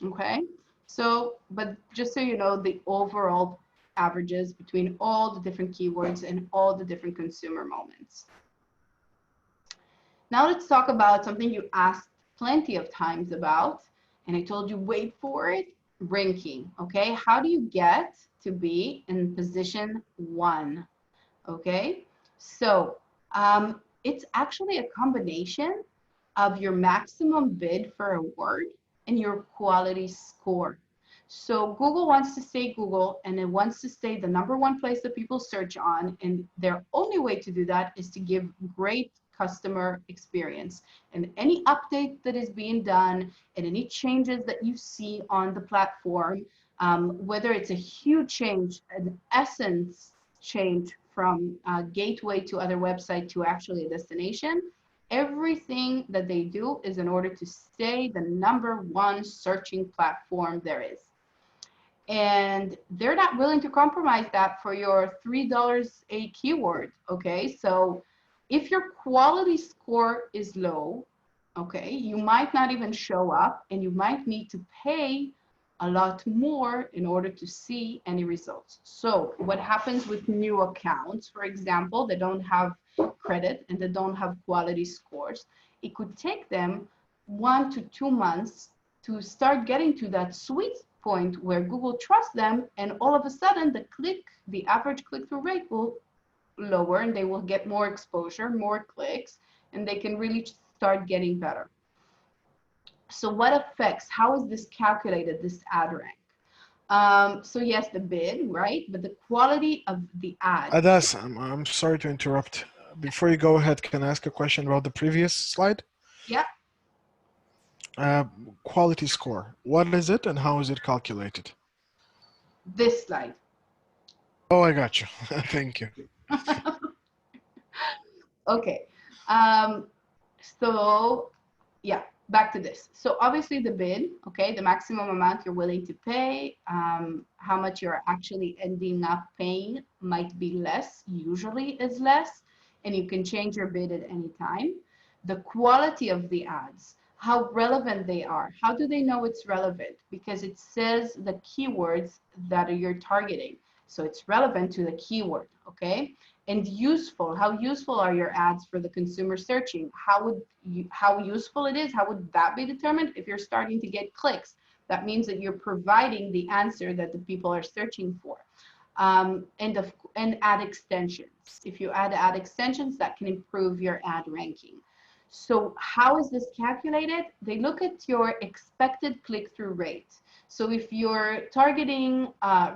Okay, so, but just so you know, the overall averages between all the different keywords and all the different consumer moments. Now let's talk about something you asked plenty of times about, and I told you wait for it, ranking. Okay, how do you get to be in position 1? Okay, so it's actually a combination of your maximum bid for a word and your quality score. So Google wants to stay Google, and it wants to stay the #1 place that people search on, and their only way to do that is to give great customer experience. And any update that is being done and any changes that you see on the platform, whether it's a huge change, an essence change from gateway to other website to actually a destination, everything that they do is in order to stay the #1 searching platform there is. And they're not willing to compromise that for your $3 a keyword. Okay, so if your quality score is low, okay, you might not even show up, and you might need to pay a lot more in order to see any results. So what happens with new accounts, for example, they don't have credit and they don't have quality scores, it could take them 1 to 2 months to start getting to that sweet point where Google trusts them, and all of a sudden the average click-through rate will lower, and they will get more exposure, more clicks, and they can really start getting better. So what affects, how is this calculated, this ad rank? So yes, the bid, right? But the quality of the ad. Adas, I'm sorry to interrupt. Before you go ahead, can I ask a question about the previous slide? Yeah. Quality score. What is it and how is it calculated? This slide. Oh, I got you. Thank you. Okay. So yeah, back to this. So obviously the bid, okay, the maximum amount you're willing to pay, how much you're actually ending up paying might be less, usually is less, and you can change your bid at any time. The quality of the ads, how relevant they are. How do they know it's relevant? Because it says the keywords that you're targeting. So it's relevant to the keyword, okay? And useful, how useful are your ads for the consumer searching? How useful it is, how would that be determined? If you're starting to get clicks, that means that you're providing the answer that the people are searching for. And ad extensions. If you add ad extensions, that can improve your ad ranking. So how is this calculated? They look at your expected click-through rate. So if you're targeting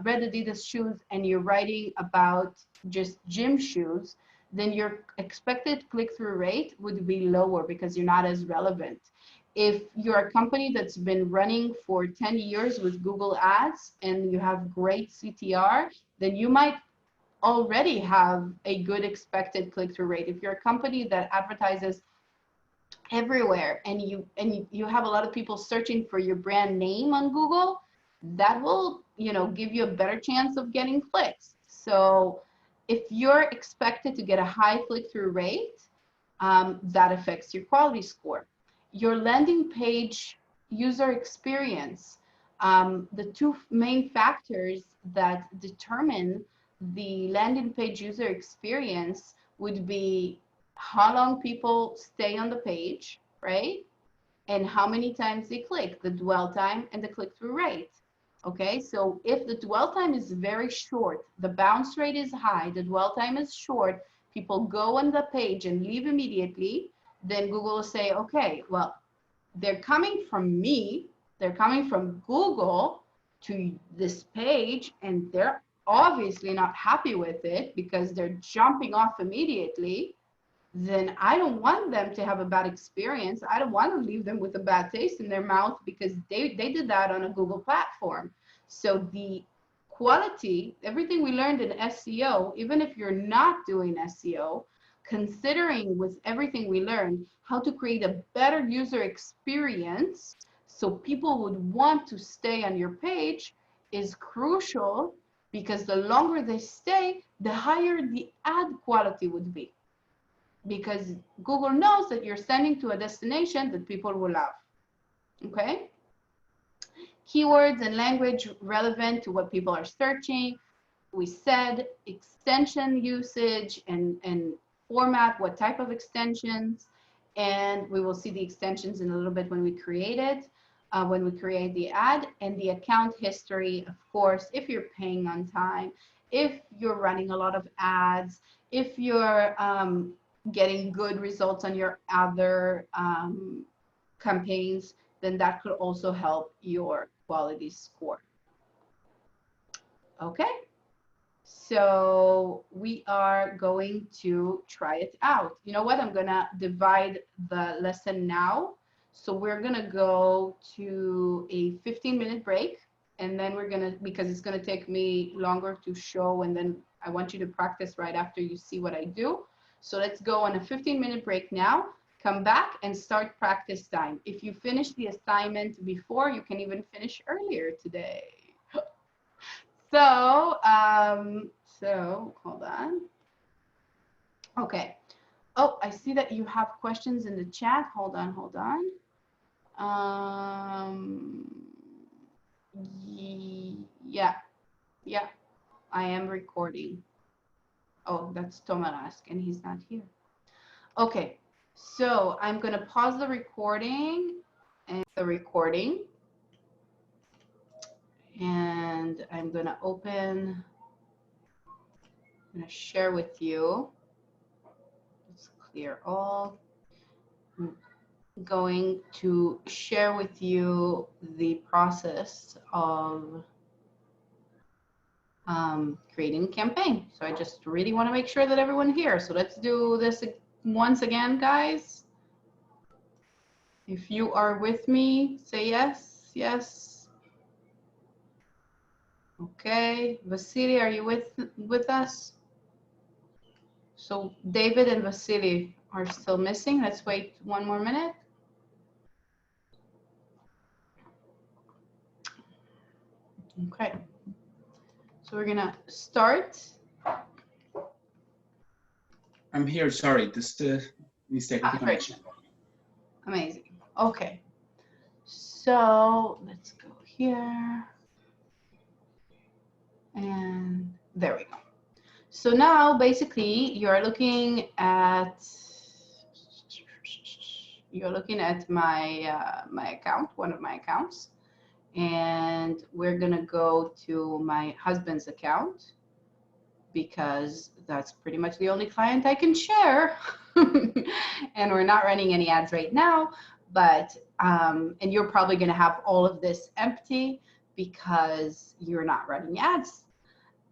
red Adidas shoes and you're writing about just gym shoes, then your expected click-through rate would be lower because you're not as relevant. If you're a company that's been running for 10 years with Google Ads and you have great CTR, then you might already have a good expected click-through rate. If you're a company that advertises everywhere and you have a lot of people searching for your brand name on Google, that will, you know, give you a better chance of getting clicks. So if you're expected to get a high click-through rate, that affects your quality score. Your landing page user experience, the two main factors that determine the landing page user experience would be how long people stay on the page, right? And how many times they click, the dwell time and the click-through rate. Okay, so if the dwell time is very short, the bounce rate is high, the dwell time is short, people go on the page and leave immediately, then Google will say, okay, well, they're coming from me, they're coming from Google to this page, and they're obviously not happy with it because they're jumping off immediately. Then I don't want them to have a bad experience. I don't want to leave them with a bad taste in their mouth because they did that on a Google platform. So the quality, everything we learned in SEO, even if you're not doing SEO, considering with everything we learned how to create a better user experience so people would want to stay on your page is crucial, because the longer they stay, the higher the ad quality would be. Because Google knows that you're sending to a destination that people will love. Okay? Keywords and language relevant to what people are searching. We said extension usage and format, what type of extensions, and we will see the extensions in a little bit when we create it, when we create the ad, and the account history, of course, if you're paying on time, if you're running a lot of ads, if you're getting good results on your other campaigns, then that could also help your quality score. Okay, so we are going to try it out. You know what? I'm gonna divide the lesson now. So we're gonna go to a 15-minute break, and then we're gonna, because it's gonna take me longer to show, and then I want you to practice right after you see what I do. So let's go on a 15-minute break now, come back and start practice time. If you finish the assignment before, you can even finish earlier today. So, hold on. Okay. Oh, I see that you have questions in the chat. Hold on. Yeah, I am recording. Oh, that's Tomaras, and he's not here. Okay, so I'm gonna pause the recording and I'm gonna open, I'm gonna share with you. Let's clear all. I'm going to share with you the process of creating a campaign. So I just really want to make sure that everyone here. So let's do this once again, guys. If you are with me, say yes, yes. Okay, Vasily, are you with us? So David and Vasily are still missing. Let's wait one more minute. Okay. So we're gonna start. I'm here, sorry, just mistake of connection. Amazing. Okay. So let's go here. And there we go. So now basically you're looking at my my account, one of my accounts. And we're gonna go to my husband's account because that's pretty much the only client I can share. And we're not running any ads right now, but and you're probably gonna have all of this empty because you're not running ads.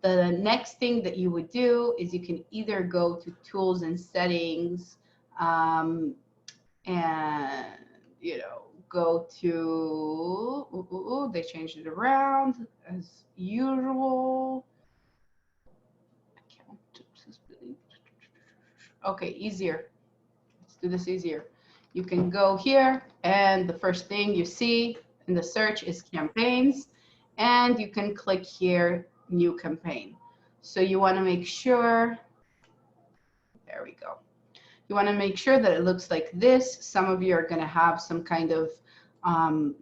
The next thing that you would do is you can either go to tools and settings and go to, they changed it around as usual. Okay, easier. Let's do this easier. You can go here, and the first thing you see in the search is campaigns, and you can click here, new campaign. So you want to make sure, there we go. You want to make sure that it looks like this. Some of you are going to have some kind of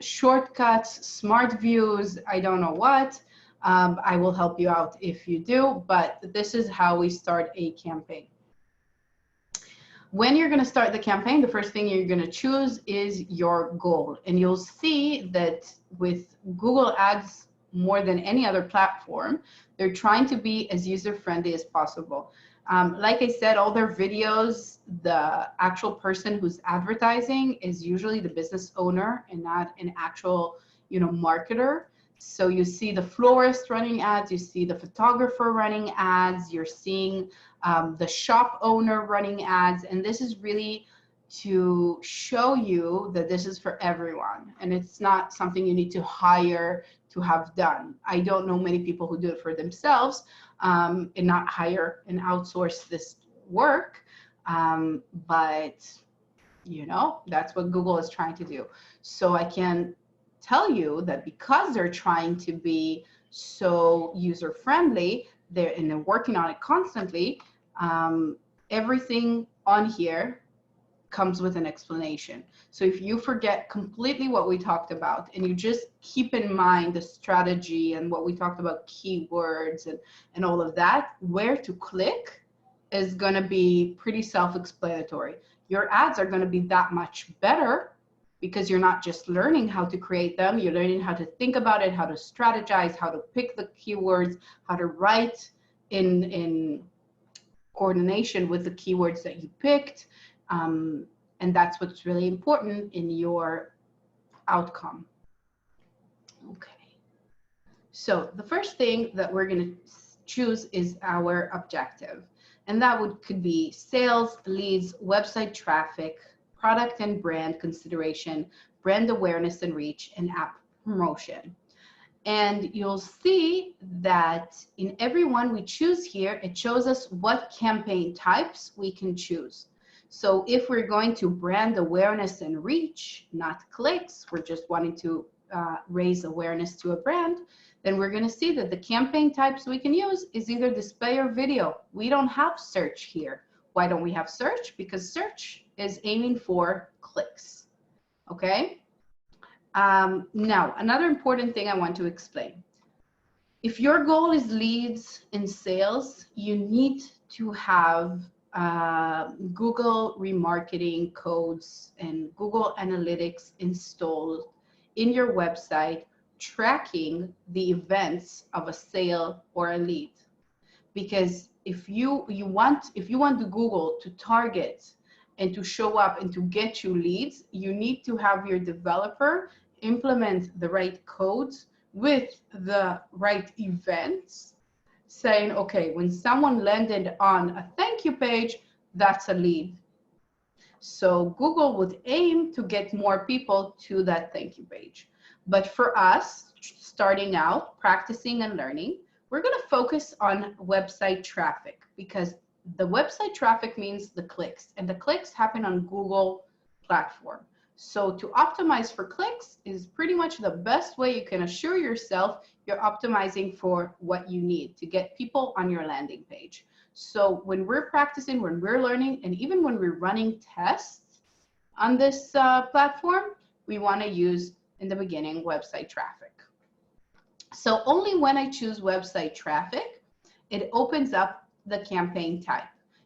shortcuts, smart views, I don't know what. I will help you out if you do, but this is how we start a campaign. When you're going to start the campaign, the first thing you're going to choose is your goal. And you'll see that with Google Ads, more than any other platform, they're trying to be as user-friendly as possible. Like I said, all their videos, the actual person who's advertising is usually the business owner and not an actual, marketer. So you see the florist running ads, you see the photographer running ads, you're seeing the shop owner running ads, and this is really to show you that this is for everyone, and it's not something you need to hire to have done. I don't know many people who do it for themselves and not hire and outsource this work, but that's what Google is trying to do. So I can tell you that because they're trying to be so user-friendly, they're working on it constantly, everything on here comes with an explanation. So if you forget completely what we talked about and you just keep in mind the strategy and what we talked about, keywords and all of that, where to click is going to be pretty self-explanatory. Your ads are going to be that much better because you're not just learning how to create them, you're learning how to think about it, how to strategize, how to pick the keywords, how to write in coordination with the keywords that you picked. And that's what's really important in your outcome. Okay. So the first thing that we're going to choose is our objective. And that could be sales, leads, website traffic, product and brand consideration, brand awareness and reach, and app promotion. And you'll see that in every one we choose here, it shows us what campaign types we can choose. So if we're going to brand awareness and reach, not clicks, we're just wanting to raise awareness to a brand, then we're going to see that the campaign types we can use is either display or video. We don't have search here. Why don't we have search? Because search is aiming for clicks. Okay? Now, another important thing I want to explain. If your goal is leads and sales, you need to have Google remarketing codes and Google Analytics installed in your website, tracking the events of a sale or a lead. Because if you want the Google to target and to show up and to get you leads, you need to have your developer implement the right codes with the right events, saying, okay, when someone landed on a thank you page, that's a lead. So Google would aim to get more people to that thank you page. But for us, starting out, practicing and learning, we're going to focus on website traffic, because the website traffic means the clicks, and the clicks happen on Google platform. So to optimize for clicks is pretty much the best way you can assure yourself you're optimizing for what you need to get people on your landing page. So when we're practicing, when we're learning, and even when we're running tests on this platform, we want to use, in the beginning, website traffic. So only when I choose website traffic, it opens up the campaign type.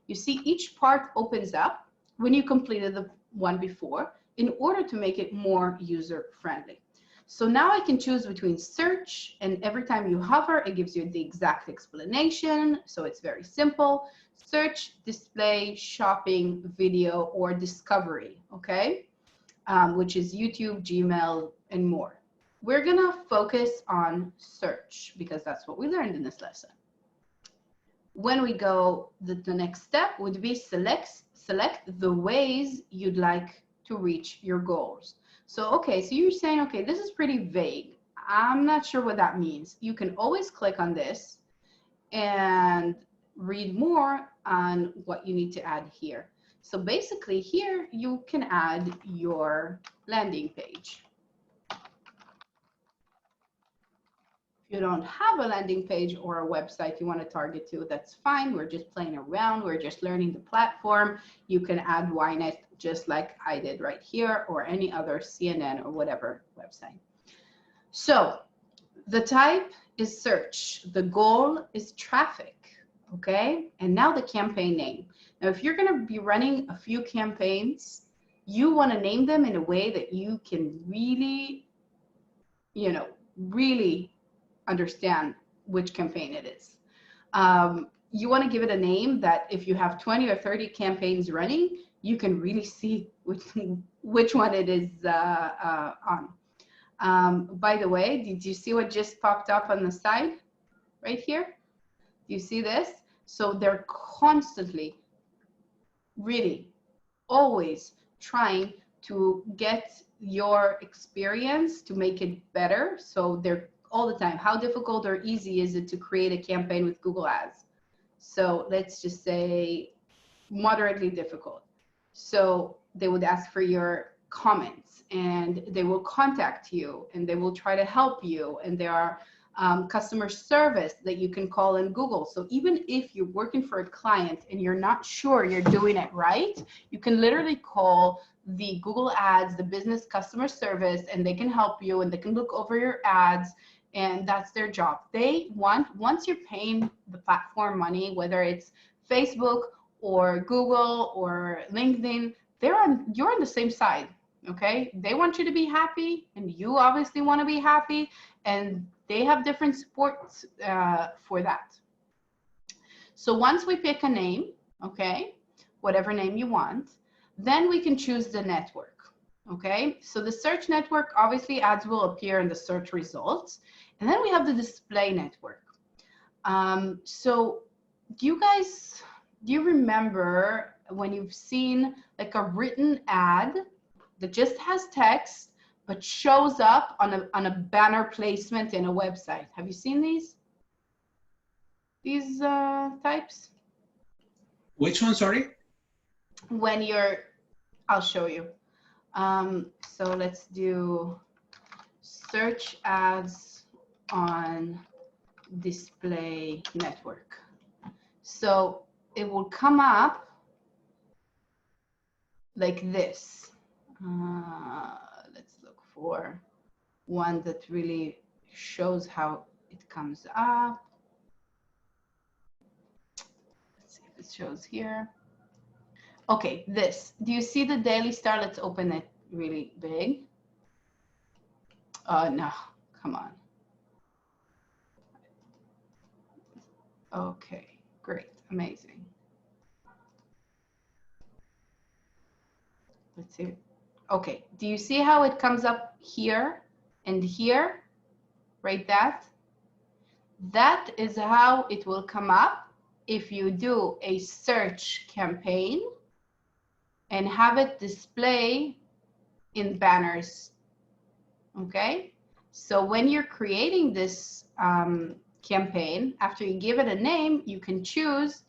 You see each part opens up when you completed the one before in order to make it more user-friendly. So now I can choose between search, and every time you hover, it gives you the exact explanation. So it's very simple. Search, display, shopping, video, or discovery, okay? Which is YouTube, Gmail, and more. We're gonna focus on search because that's what we learned in this lesson. When we go, the next step would be select the ways you'd like to reach your goals. So, okay, so you're saying, okay, this is pretty vague. I'm not sure what that means. You can always click on this and read more on what you need to add here. So basically here you can add your landing page. If you don't have a landing page or a website you want to target to, that's fine. We're just playing around. We're just learning the platform. You can add Ynet just like I did right here, or any other CNN or whatever website. So the type is search. The goal is traffic, okay? And now the campaign name. Now, if you're going to be running a few campaigns, you want to name them in a way that you can really, you know, really understand which campaign it is. You want to give it a name that if you have 20 or 30 campaigns running, you can really see which one it is on. By the way, did you see what just popped up on the side right here? Do you see this? So they're constantly, really, always trying to get your experience to make it better. So they're all the time, how difficult or easy is it to create a campaign with Google Ads? So let's just say moderately difficult. So they would ask for your comments, and they will contact you, and they will try to help you, and there are customer service that you can call in Google. So even if you're working for a client and you're not sure you're doing it right, you can literally call the Google Ads, the business customer service, and they can help you, and they can look over your ads, and that's their job. They want, once you're paying the platform money, whether it's Facebook or Google or LinkedIn, you're on the same side, okay? They want you to be happy, and you obviously want to be happy, and they have different supports for that. So once we pick a name, okay, whatever name you want, then we can choose the network. Okay, so the search network, obviously ads will appear in the search results. And then we have the display network. So do you remember when you've seen like a written ad that just has text, but shows up on a banner placement in a website? Have you seen these types? Which one, sorry? When I'll show you. So let's do search ads on display network. So it will come up like this. Let's look for one that really shows how it comes up. Let's see if it shows here. Okay, this. Do you see the Daily Star? Let's open it really big. No, come on. Okay, great, amazing. Let's see. Okay, do you see how it comes up here and here? Right, that? That is how it will come up if you do a search campaign and have it display in banners, okay? So when you're creating this campaign, after you give it a name, you can choose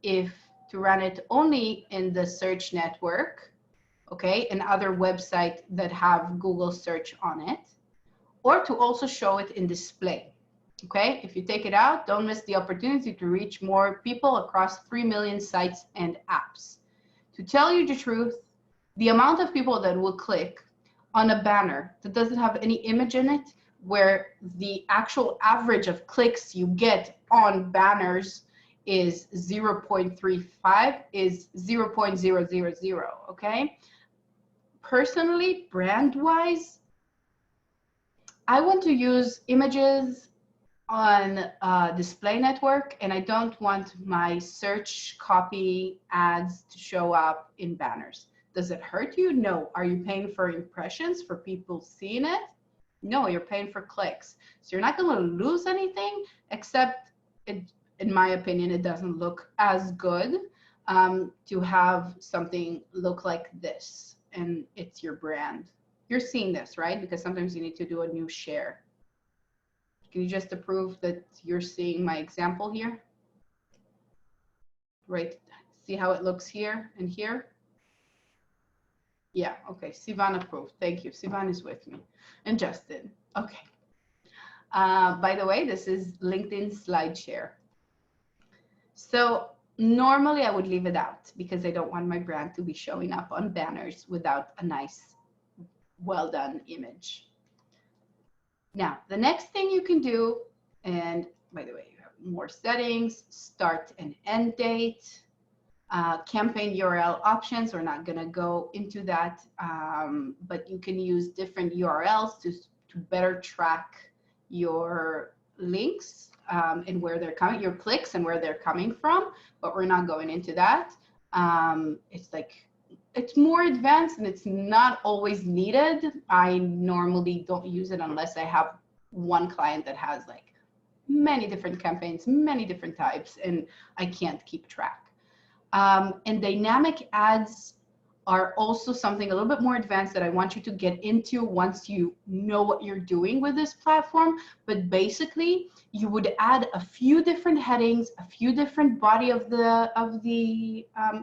if to run it only in the search network, okay, and other websites that have Google search on it, or to also show it in display, okay? If you take it out, don't miss the opportunity to reach more people across 3 million sites and apps. To tell you the truth, the amount of people that will click on a banner that doesn't have any image in it, where the actual average of clicks you get on banners is 0.35, is 0.000, okay? Personally, brand-wise, I want to use images on display network, and I don't want my search copy ads to show up in banners. Does it hurt you? No. Are you paying for impressions, for people seeing it? No, you're paying for clicks. So you're not going to lose anything, except in my opinion, it doesn't look as good to have something look like this, and it's your brand. You're seeing this, right? Because sometimes you need to do a new share. Can you just approve that you're seeing my example here? Right, see how it looks here and here? Yeah, okay, Sivan approved. Thank you. Sivan is with me. And Justin, okay. By the way, this is LinkedIn SlideShare. So normally I would leave it out because I don't want my brand to be showing up on banners without a nice, well done image. Now, the next thing you can do, and by the way, you have more settings, start and end date, campaign URL options. We're not going to go into that, but you can use different URLs to better track your links and where they're coming, your clicks and where they're coming from, but we're not going into that. It's more advanced and it's not always needed. I normally don't use it unless I have one client that has like many different campaigns, many different types, and I can't keep track. And dynamic ads are also something a little bit more advanced that I want you to get into once you know what you're doing with this platform. But basically, you would add a few different headings, a few different body of the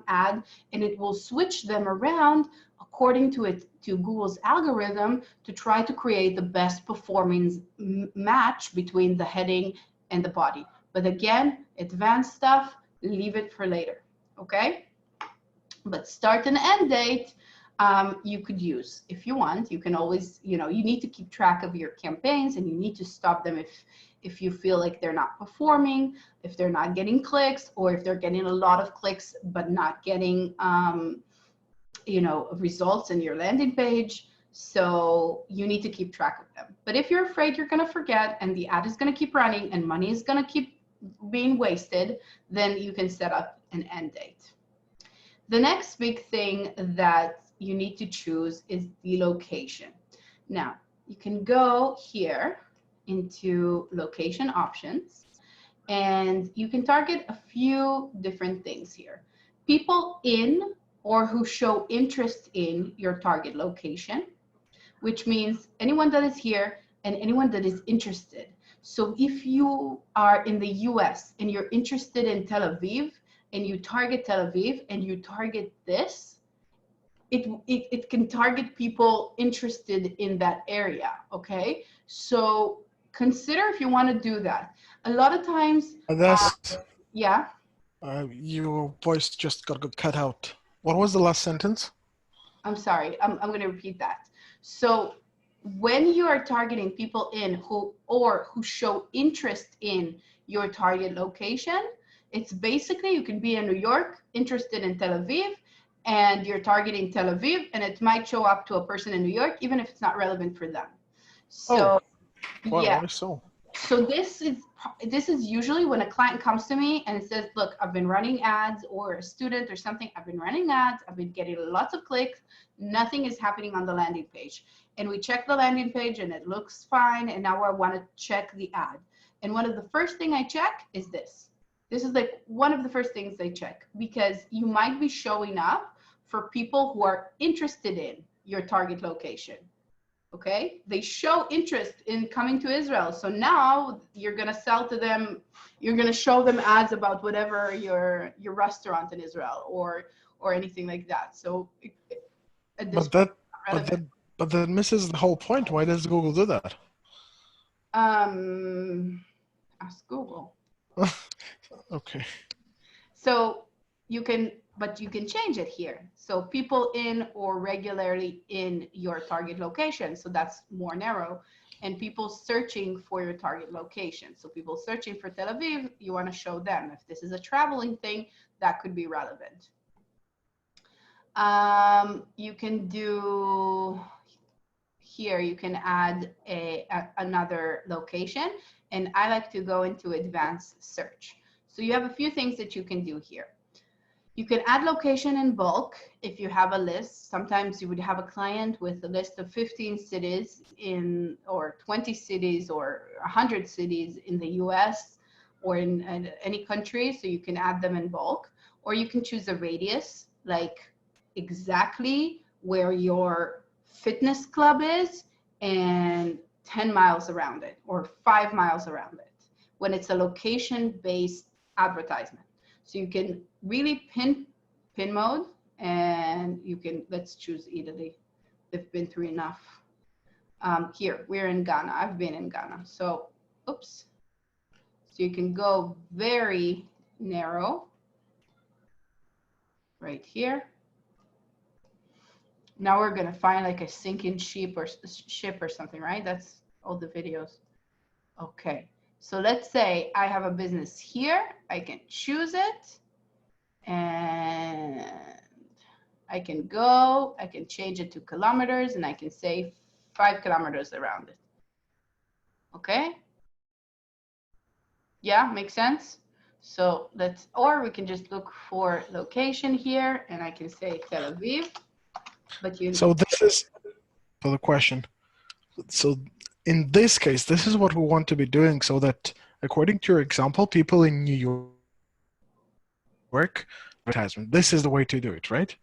ad, and it will switch them around according to Google's algorithm to try to create the best performing match between the heading and the body. But again, advanced stuff, leave it for later, okay? But start and end date, you could use if you want. You can always, you need to keep track of your campaigns and you need to stop them if you feel like they're not performing, if they're not getting clicks, or if they're getting a lot of clicks but not getting, results in your landing page. So you need to keep track of them. But if you're afraid you're going to forget and the ad is going to keep running and money is going to keep being wasted, then you can set up an end date. The next big thing that you need to choose is the location. Now, you can go here into location options, and you can target a few different things here. People in or who show interest in your target location, which means anyone that is here and anyone that is interested. So if you are in the US and you're interested in Tel Aviv, and you target Tel Aviv and you target this, it can target people interested in that area, okay? So consider if you want to do that. A lot of times, yeah? Your voice just got cut out. What was the last sentence? I'm sorry, I'm going to repeat that. So when you are targeting people in who show interest in your target location, it's basically, you can be in New York, interested in Tel Aviv, and you're targeting Tel Aviv, and it might show up to a person in New York, even if it's not relevant for them. So, yeah. So this is usually when a client comes to me and says, look, I've been running ads, or a student or something, I've been running ads, I've been getting lots of clicks, nothing is happening on the landing page. And we check the landing page and it looks fine, and now I want to check the ad. And one of the first thing I check is this. This is like one of the first things they check, because you might be showing up for people who are interested in your target location. Okay, they show interest in coming to Israel. So now you're going to sell to them, you're going to show them ads about whatever your restaurant in Israel or anything like that. So but that misses the whole point. Why does Google do that? Ask Google. Okay. So you can change it here. So people in or regularly in your target location. So that's more narrow. And people searching for your target location. So people searching for Tel Aviv, you want to show them. If this is a traveling thing, that could be relevant. You can do here, you can add another location. And I like to go into advanced search. So you have a few things that you can do here. You can add location in bulk if you have a list. Sometimes you would have a client with a list of 15 cities or 20 cities or 100 cities in the US or in any country. So you can add them in bulk, or you can choose a radius, like exactly where your fitness club is and 10 miles around it or 5 miles around it when it's a location-based advertisement. So you can really pin mode, and you can, let's choose Italy. They've been through enough. Here, we're in Ghana. I've been in Ghana. So, oops. So you can go very narrow right here. Now we're gonna find like a sinking ship or something, right? That's all the videos. Okay, so let's say I have a business here. I can choose it, and I can go. I can change it to kilometers, and I can say 5 kilometers around it. Okay. Yeah, makes sense. So let's, or we can just look for location here, and I can say Tel Aviv. But you. So this is for the question. So in this case, this is what we want to be doing, so that according to your example, people in New York advertisement. This is the way to do it, right?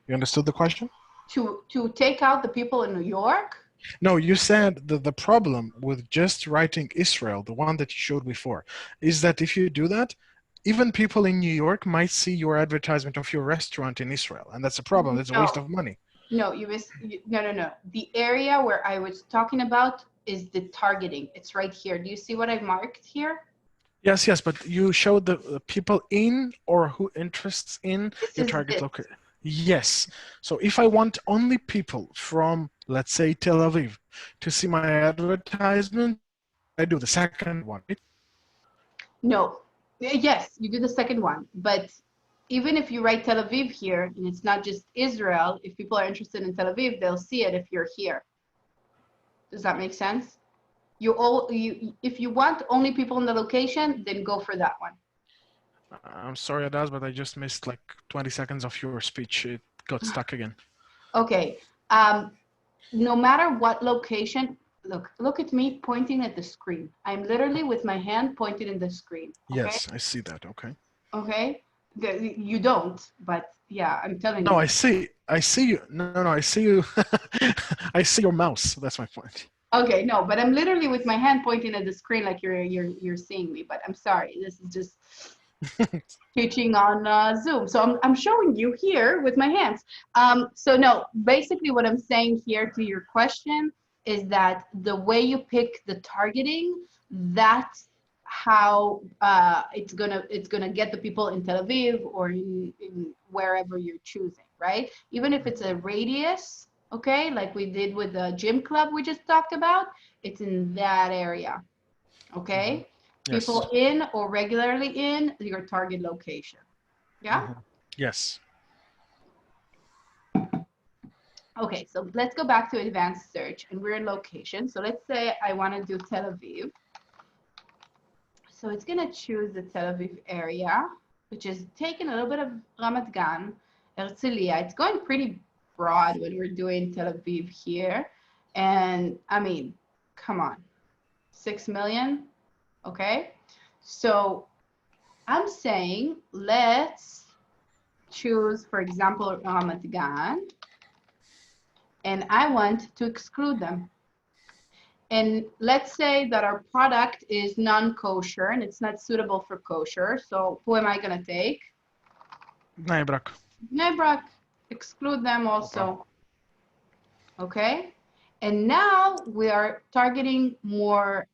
You understood the question? To take out the people in New York? No, you said that the problem with just writing Israel, the one that you showed before, is that if you do that, even people in New York might see your advertisement of your restaurant in Israel, and that's a problem. That's a waste of money. No, no. The area where I was talking about is the targeting. It's right here. Do you see what I marked here? Yes, but you showed the people in or who interests in your target location. Yes. So if I want only people from, let's say, Tel Aviv to see my advertisement, I do the second one. No. Yes, you do the second one. But even if you write Tel Aviv here, and it's not just Israel, if people are interested in Tel Aviv, they'll see it if you're here. Does that make sense? If you want only people in the location, then go for that one. I'm sorry, Adaz, but I just missed like 20 seconds of your speech. It got stuck again. Okay. No matter what location, look at me pointing at the screen. I'm literally with my hand pointed in the screen. Okay? Yes, I see that. Okay. Okay. You don't, but yeah, I'm telling you. No, I see you. No, I see you. I see your mouse. That's my point. Okay, no, but I'm literally with my hand pointing at the screen like you're seeing me. But I'm sorry, this is just teaching on Zoom. So I'm showing you here with my hands. So no, basically what I'm saying here to your question is that the way you pick the targeting, that's how it's gonna get the people in Tel Aviv or in wherever you're choosing, right? Even if it's a radius, okay, like we did with the gym club we just talked about, it's in that area, okay? Yes. People in or regularly in your target location, yeah? Yes. Okay, so let's go back to advanced search, and we're in location. So let's say I want to do Tel Aviv. So it's going to choose the Tel Aviv area, which is taking a little bit of Ramat Gan, Herzliya. It's going pretty broad when we're doing Tel Aviv here. And I mean, come on, 6 million, okay? So I'm saying let's choose, for example, Ramat Gan, and I want to exclude them. And let's say that our product is non-kosher and it's not suitable for kosher. So who am I going to take? Bnei Brak. Bnei Brak. Exclude them also. Okay. And now we are targeting more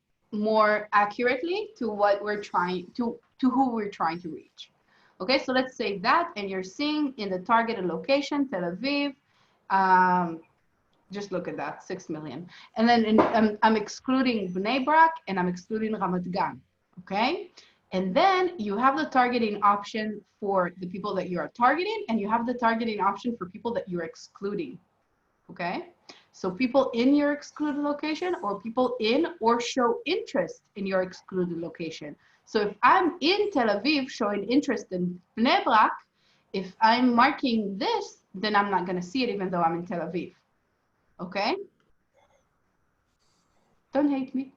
accurately to what we're trying to who we're trying to reach. Okay. So let's say that, and you're seeing in the targeted location, Tel Aviv. Just look at that, 6 million. And then I'm excluding Bnei Brak and I'm excluding Ramat Gan, okay? And then you have the targeting option for the people that you are targeting, and you have the targeting option for people that you're excluding, okay? So people in your excluded location, or people in or show interest in your excluded location. So if I'm in Tel Aviv showing interest in Bnei Brak, if I'm marking this, then I'm not gonna see it even though I'm in Tel Aviv. Okay? Don't hate me.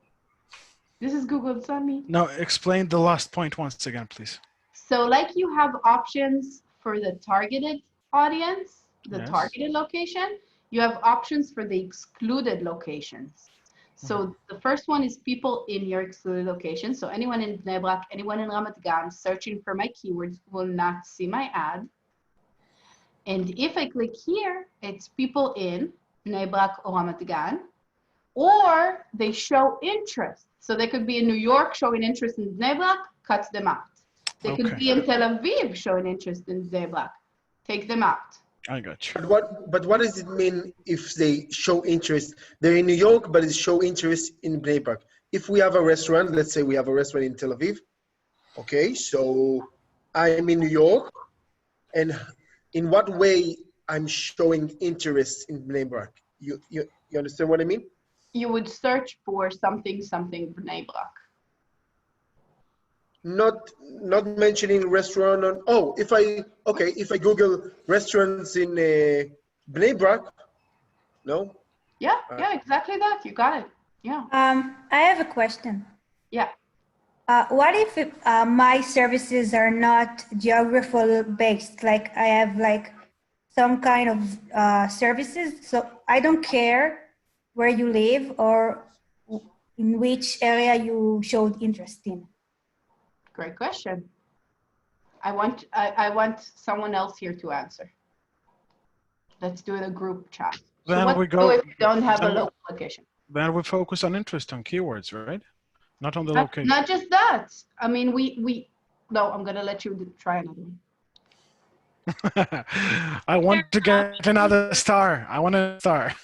This is Google, it's not me. Now explain the last point once again, please. So like you have options for the targeted audience, the Yes. targeted location, you have options for the excluded locations. So the first one is people in your excluded location. So anyone in Bnei Brak, anyone in Ramat Gan searching for my keywords will not see my ad. And if I click here, it's people in Bnei Brak or Ramat Gan, or they show interest. So they could be in New York showing interest in Bnei Brak, cuts them out. They could be in Tel Aviv showing interest in Bnei Brak, take them out. I got you. But what does it mean if they show interest? They're in New York, but they show interest in Bnei Brak. If we have a restaurant, let's say we have a restaurant in Tel Aviv. Okay, so I'm in New York, and in what way I'm showing interest in Bnei Brak? You understand what I mean? You would search for something Bnei Brak. Not mentioning restaurant on. Oh, if I Google restaurants in Bnei Brak, no. Yeah, exactly that. You got it. Yeah. I have a question. Yeah. What if my services are not geographical based? Like I have like some kind of services, so I don't care where you live or in which area you showed interest in. Great question. I want someone else here to answer. Let's do a group chat. Then so what we do go. if you don't have a then- local location? Then we focus on interest, on keywords, right? Not on the location. Not just that. I mean, no, I'm gonna let you try another one. I want to get another star. I want a star.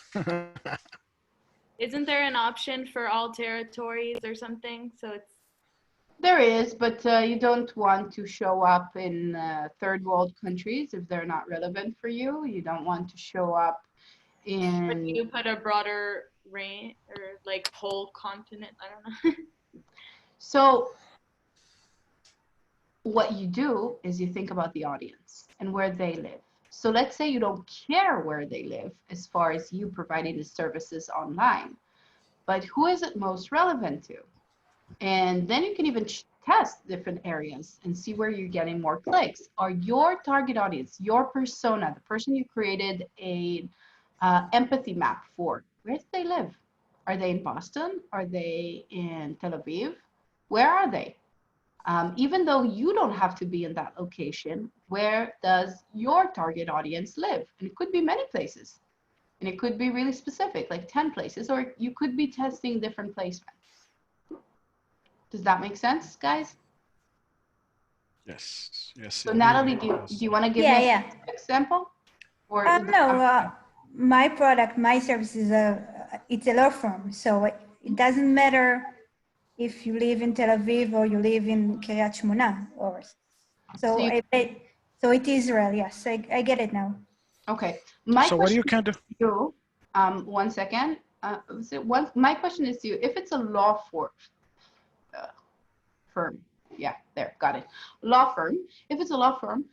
Isn't there an option for all territories or something? So it's There is, but you don't want to show up in third world countries if they're not relevant for you. You don't want to show up in. you put a broader range or like whole continent. I don't know. So what you do is you think about the audience and where they live. So let's say you don't care where they live as far as you providing the services online, but who is it most relevant to? And then you can even test different areas and see where you're getting more clicks. Are your target audience, your persona, the person you created a empathy map for, where do they live? Are they in Boston? Are they in Tel Aviv? Where are they? Even though you don't have to be in that location, where does your target audience live? And it could be many places. And it could be really specific, like 10 places, or you could be testing different placements. Does that make sense, guys? Yes. So Natalie, do you want to give me an example? Or No, my product, my services, it's a law firm. So it doesn't matter if you live in Tel Aviv or you live in Kiryat Shmona. So it's Israel, yes, I get it now. Okay. So what do you kind of? You, 1 second. My question is to you, if it's a law firm, yeah, there, got it. Law firm, if it's a law firm,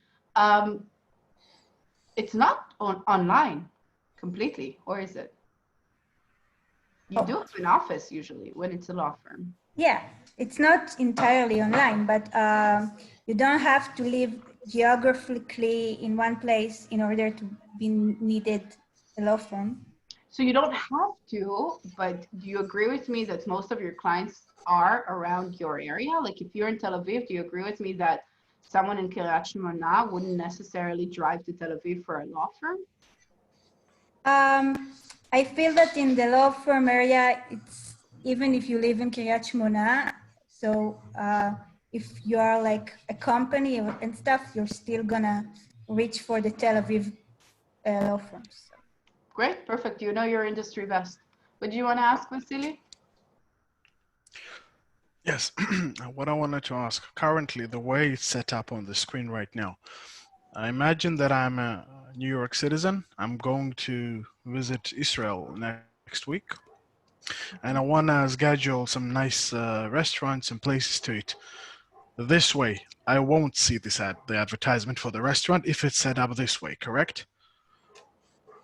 it's not online completely, or is it? You do have an office usually when it's a law firm. Yeah, it's not entirely online, but you don't have to live geographically in one place in order to be needed a law firm. So you don't have to, but do you agree with me that most of your clients are around your area? Like if you're in Tel Aviv, do you agree with me that someone in Kiryat Shmona wouldn't necessarily drive to Tel Aviv for a law firm? I feel that in the law firm area, it's even if you live in Kiryat Shmona, so if you are like a company and stuff, you're still gonna reach for the Tel Aviv law firms. Great, perfect. You know your industry best. What do you want to ask, Vasily? Yes. What I wanted to ask, currently, the way it's set up on the screen right now, I imagine that I'm a New York citizen. I'm going to visit Israel next week. And I want to schedule some nice restaurants and places to eat. This way, I won't see the advertisement for the restaurant if it's set up this way, correct?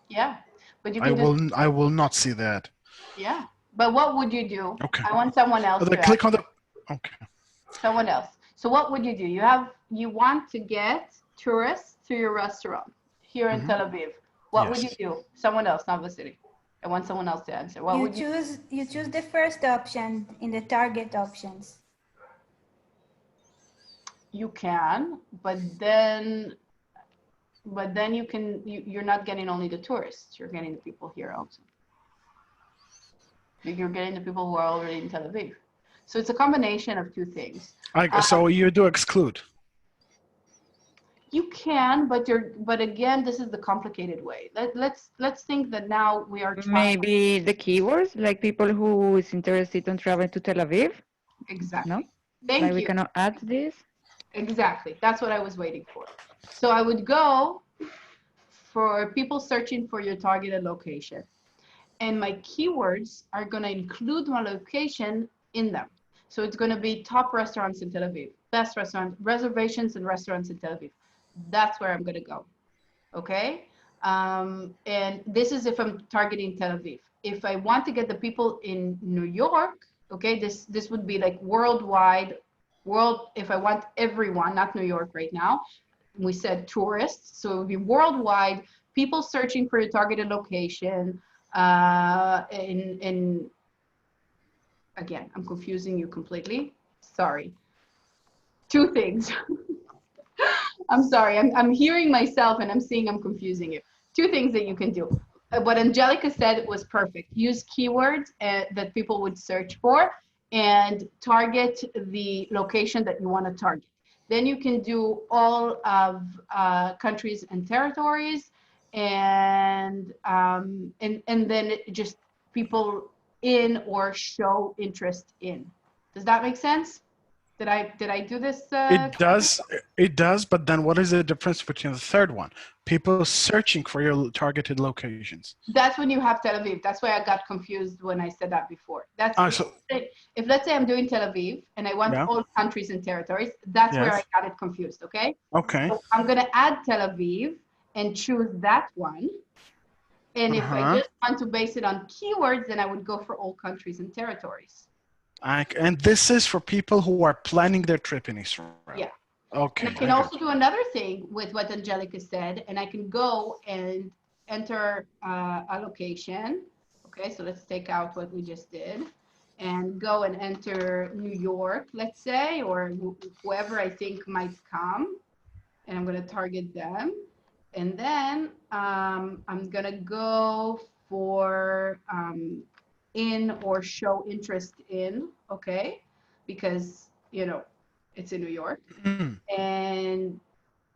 Yeah, but you I can will. I will not see that. Yeah, but what would you do? Okay. I want someone else So to click ask. on the. Okay. Someone else. So what would you do? You want to get tourists to your restaurant here in Tel Aviv. What would you Yes. do? Someone else, not Vasily. I want someone else to answer. What You would you? choose the first option in the target options. You can, but then you're not getting only the tourists. You're getting the people here also. You're getting the people who are already in Tel Aviv. So it's a combination of two things. So you do exclude. You can, but again, this is the complicated way. Let's think that now we are trying. Maybe the keywords, like people who is interested in traveling to Tel Aviv. Exactly. No. Thank Like you. we cannot add this. Exactly. That's what I was waiting for. So I would go for people searching for your targeted location. And my keywords are going to include my location in them. So it's going to be top restaurants in Tel Aviv, best restaurants, reservations and restaurants in Tel Aviv. That's where I'm going to go. Okay. And this is if I'm targeting Tel Aviv. If I want to get the people in New York, okay, this would be like worldwide. If I want everyone, not New York right now, we said tourists, so it would be worldwide, people searching for a targeted location. Again, I'm confusing you completely. Sorry. Two things. I'm sorry. I'm hearing myself and I'm seeing I'm confusing you. Two things that you can do. What Angelica said was perfect. Use keywords that people would search for and target the location that you want to target. Then you can do all of countries and territories, and then just people in or show interest in. Does that make sense? Did I do this? It does, but then what is the difference between the third one? People searching for your targeted locations. That's when you have Tel Aviv. That's why I got confused when I said that before. That's if let's say I'm doing Tel Aviv and I want all countries and territories, that's where I got it confused, okay? Okay. So I'm gonna add Tel Aviv and choose that one. And if I just want to base it on keywords, then I would go for all countries and territories. And this is for people who are planning their trip in Israel. Yeah. Okay. And I can also do another thing with what Angelica said, and I can go and enter a location. Okay, so let's take out what we just did and go and enter New York, let's say, or whoever I think might come. And I'm going to target them. And then I'm going to go for in or show interest in, okay? Because, you know, it's in New York. And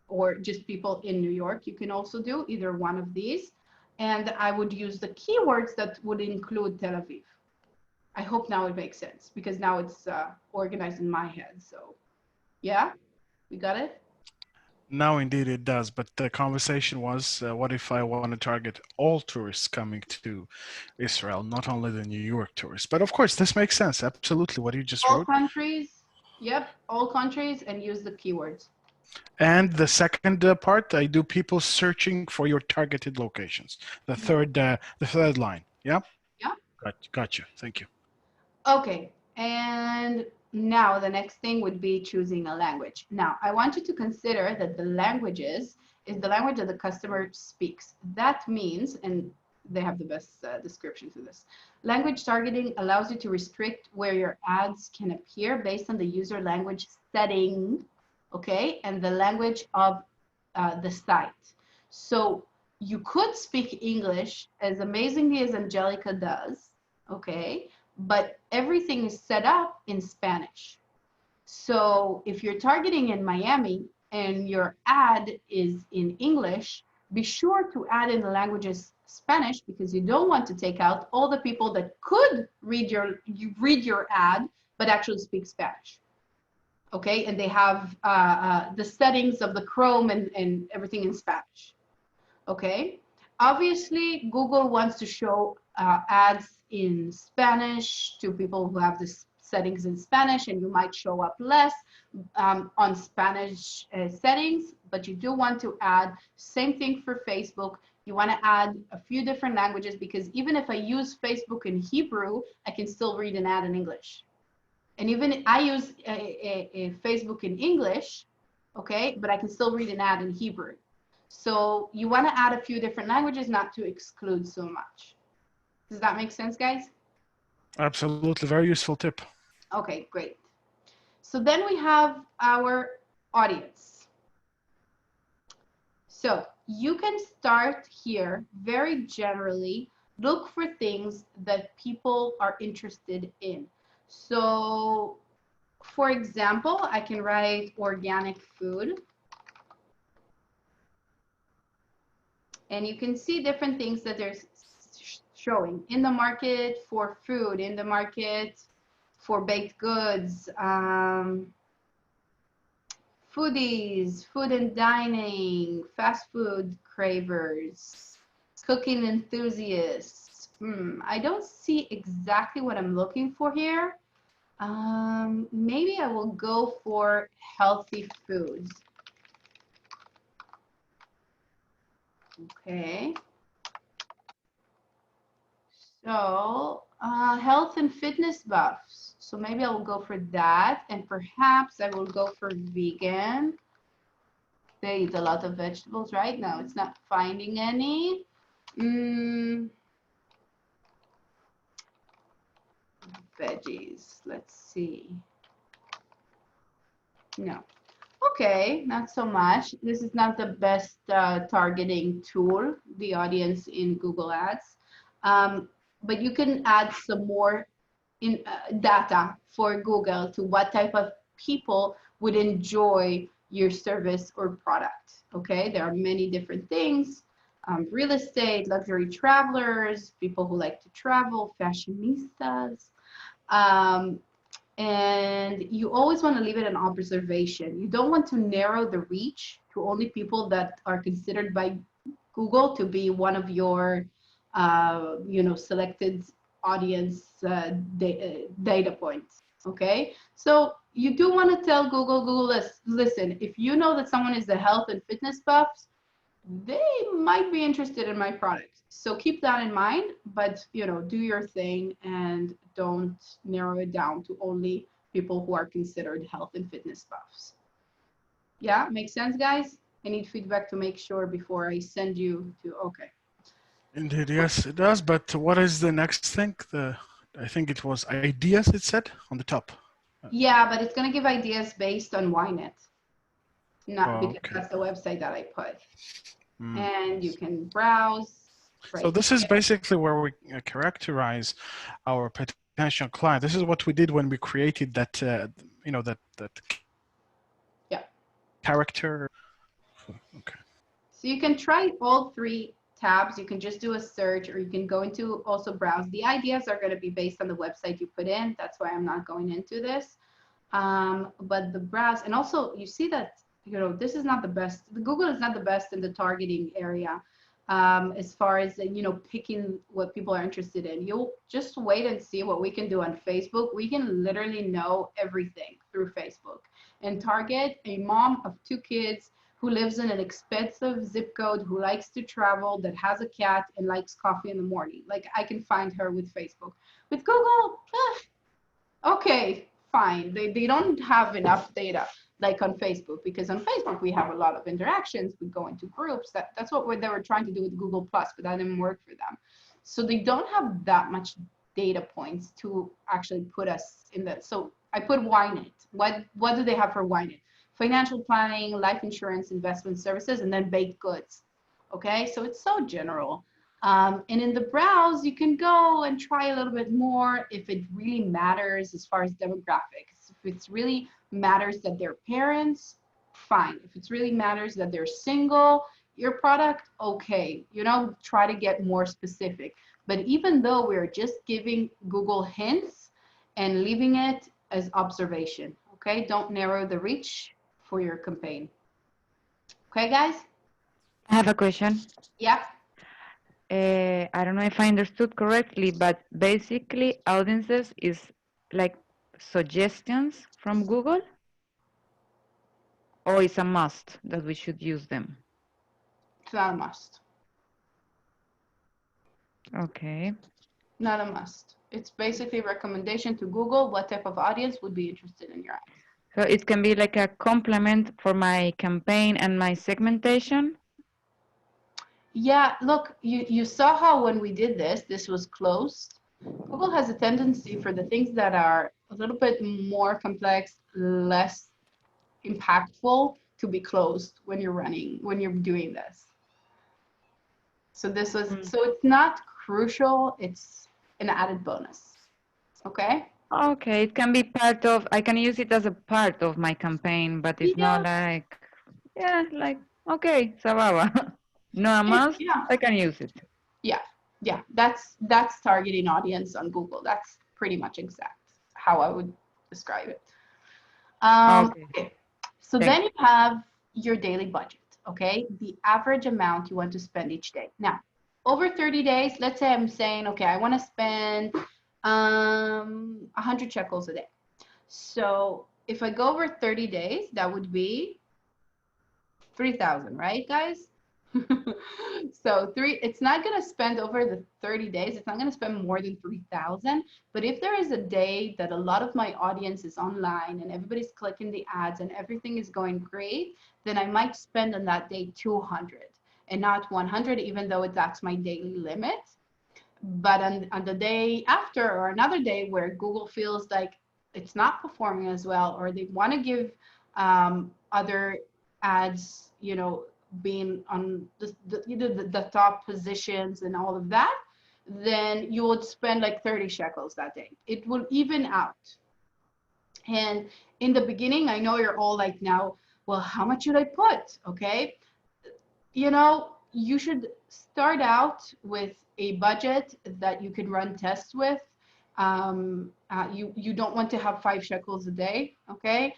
or just people in New York, you can also do either one of these. And I would use the keywords that would include Tel Aviv. I hope now it makes sense because now it's organized in my head. So yeah, we got it? Now, indeed, it does. But the conversation was, what if I want to target all tourists coming to Israel, not only the New York tourists? But of course, this makes sense. Absolutely, what you just all wrote. Countries, yep, all countries, and use the keywords. And the second part, I do people searching for your targeted locations. The third line. Yeah. Yeah. Gotcha. Thank you. Okay, and now the next thing would be choosing a language. Now, I want you to consider that the languages is the language that the customer speaks. That means, and they have the best description to this, language targeting allows you to restrict where your ads can appear based on the user language setting, okay, and the language of the site. So you could speak English as amazingly as Angelica does, okay, but everything is set up in Spanish. So if you're targeting in Miami and your ad is in English, be sure to add in the languages Spanish because you don't want to take out all the people that could read your ad but actually speak Spanish. Okay, and they have the settings of the Chrome and everything in Spanish. Okay, obviously Google wants to show ads in Spanish to people who have the settings in Spanish, and you might show up less on Spanish settings, but you do want to add, same thing for Facebook, you want to add a few different languages because even if I use Facebook in Hebrew, I can still read an ad in English. And even if I use a Facebook in English, okay, but I can still read an ad in Hebrew. So you want to add a few different languages, not to exclude so much. Does that make sense, guys? Absolutely, very useful tip. Okay, great. So then we have our audience. So you can start here very generally, look for things that people are interested in. So for example, I can write organic food. And you can see different things that they're showing in the market for food, in the market for baked goods, foodies, food and dining, fast food cravers, cooking enthusiasts. I don't see exactly what I'm looking for here. Maybe I will go for healthy foods. Okay. So health and fitness buffs. So maybe I will go for that, and perhaps I will go for vegan. They eat a lot of vegetables right now. It's not finding any. Veggies. Let's see. No. Okay, not so much. This is not the best targeting tool, the audience in Google Ads. But you can add some more data for Google to what type of people would enjoy your service or product. Okay, there are many different things. Real estate, luxury travelers, people who like to travel, fashionistas. And you always want to leave it an observation. You don't want to narrow the reach to only people that are considered by Google to be one of your selected audience data points. Okay, so you do want to tell Google, listen, if you know that someone is a health and fitness buffs, they might be interested in my product. So keep that in mind, but do your thing and don't narrow it down to only people who are considered health and fitness buffs. Yeah, makes sense, guys? I need feedback to make sure before I send you to, okay. Indeed, yes, it does. But what is the next thing? I think it was ideas, it said, on the top. Yeah, but it's going to give ideas based on Ynet. Not because okay. that's the website that I put. And you can browse. Right So this is basically where we characterize our potential client. This is what we did when we created that, that character. Okay. So you can try all three tabs. You can just do a search, or you can go into also browse. The ideas are going to be based on the website you put in. That's why I'm not going into this. But the browse, and also you see that, this is not the best. Google is not the best in the targeting area. As far as, picking what people are interested in. You'll just wait and see what we can do on Facebook. We can literally know everything through Facebook and target a mom of 2 kids who lives in an expensive zip code, who likes to travel, that has a cat and likes coffee in the morning. Like, I can find her with Facebook. With Google, okay, fine. They don't have enough data like on Facebook, because on Facebook we have a lot of interactions. We go into groups. That's what they were trying to do with Google Plus, but that didn't work for them. So they don't have that much data points to actually put us in the. So I put Ynet. What do they have for Ynet? Financial planning, life insurance, investment services, and then baked goods. Okay, so it's so general. And in the browse, you can go and try a little bit more if it really matters as far as demographics. If it really matters that they're parents, fine. If it really matters that they're single, your product, okay. Try to get more specific. But even though we're just giving Google hints and leaving it as observation, okay? Don't narrow the reach for your campaign. Okay, guys? I have a question. Yeah. I don't know if I understood correctly, but basically audiences is like suggestions from Google, or it's a must that we should use them? It's not a must. Okay. Not a must. It's basically a recommendation to Google what type of audience would be interested in your ad. So it can be like a complement for my campaign and my segmentation? Yeah, look, you saw how when we did this was closed. Google has a tendency for the things that are a little bit more complex, less impactful, to be closed when you're doing this. So this was, so it's not crucial, it's an added bonus. Okay? Okay, it can be part of, I can use it as a part of my campaign, but it's not like, yeah, like, okay, sababa. No a must, Yeah. I can use it. Yeah, that's targeting audience on Google. That's pretty much exact how I would describe it. Okay. So then you have your daily budget, okay? The average amount you want to spend each day. Now, over 30 days, let's say I'm saying, okay, I want to spend 100 shekels a day. So if I go over 30 days, that would be 3,000, right, guys? So it's not going to spend over the 30 days. It's not going to spend more than 3,000. But if there is a day that a lot of my audience is online and everybody's clicking the ads and everything is going great, then I might spend on that day 200 and not 100, even though that's my daily limit. But on the day after or another day where Google feels like it's not performing as well, or they want to give other ads, you know, being on the top positions and all of that, then you would spend like 30 shekels that day. It will even out. And in the beginning, I know you're all like now, well, how much should I put? Okay. You know, you should start out with a budget that you can run tests with. You don't want to have 5 shekels a day. Okay.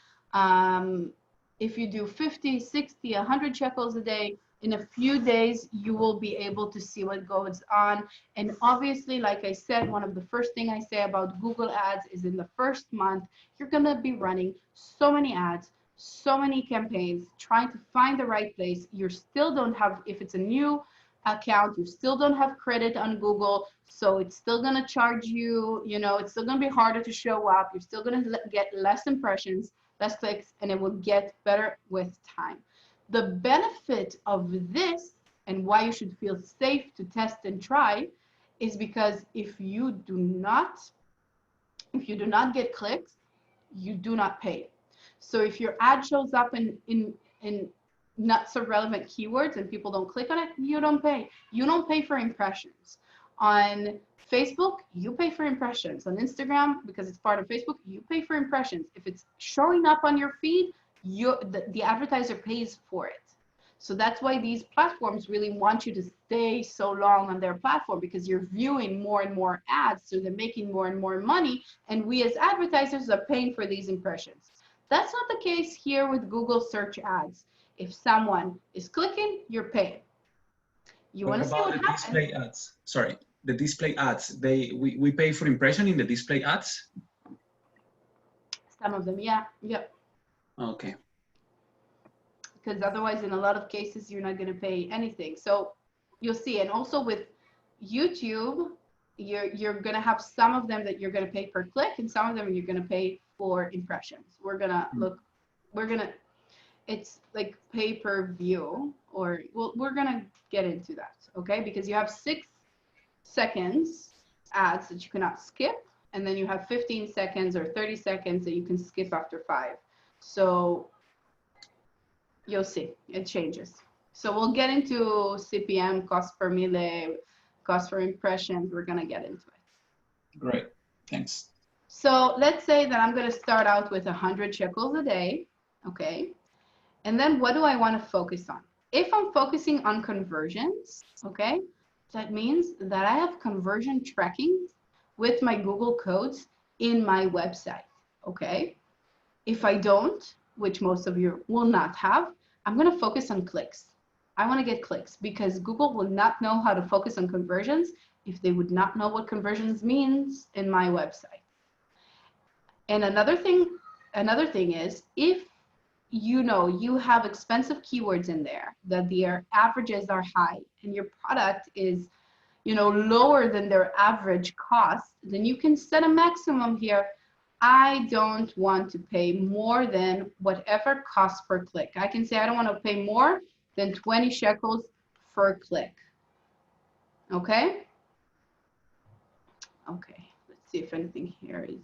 If you do 50, 60, 100 shekels a day, in a few days, you will be able to see what goes on. And obviously, like I said, one of the first things I say about Google ads is in the first month, you're going to be running so many ads, so many campaigns, trying to find the right place. You still don't have, if it's a new account, you still don't have credit on Google. So it's still going to charge you, you know, it's still going to be harder to show up. You're still going to get less impressions, less clicks, and it will get better with time. The benefit of this and why you should feel safe to test and try is because if you do not get clicks, you do not pay. So if your ad shows up in not so relevant keywords and people don't click on it, you don't pay. You don't pay for impressions. On Facebook, you pay for impressions. On Instagram, because it's part of Facebook, you pay for impressions. If it's showing up on your feed, the advertiser pays for it. So that's why these platforms really want you to stay so long on their platform, because you're viewing more and more ads, so they're making more and more money, and we as advertisers are paying for these impressions. That's not the case here with Google search ads. If someone is clicking, you're paying. You want to see what happens? Display ads. Sorry, the display ads. We pay for impression in the display ads. Some of them, yeah. Okay. Because otherwise, in a lot of cases, you're not going to pay anything. So you'll see, and also with YouTube, you're going to have some of them that you're going to pay per click, and some of them you're going to pay for impressions. We're going to it's like pay per view, or we're going to get into that, okay? Because you have 6 seconds ads that you cannot skip, and then you have 15 seconds or 30 seconds that you can skip after 5. So you'll see, it changes. So we'll get into CPM, cost per mille, cost for impressions. We're going to get into it. Great, thanks. So let's say that I'm going to start out with 100 shekels a day, okay? And then what do I want to focus on? If I'm focusing on conversions, okay, that means that I have conversion tracking with my Google codes in my website, okay? If I don't, which most of you will not have, I'm going to focus on clicks. I want to get clicks, because Google will not know how to focus on conversions if they would not know what conversions means in my website. And another thing is, if you know you have expensive keywords in there, that their averages are high and your product is, you know, lower than their average cost, then you can set a maximum here. I don't want to pay more than whatever cost per click. I can say I don't want to pay more than 20 shekels per click, Okay. Okay, let's see if anything here is,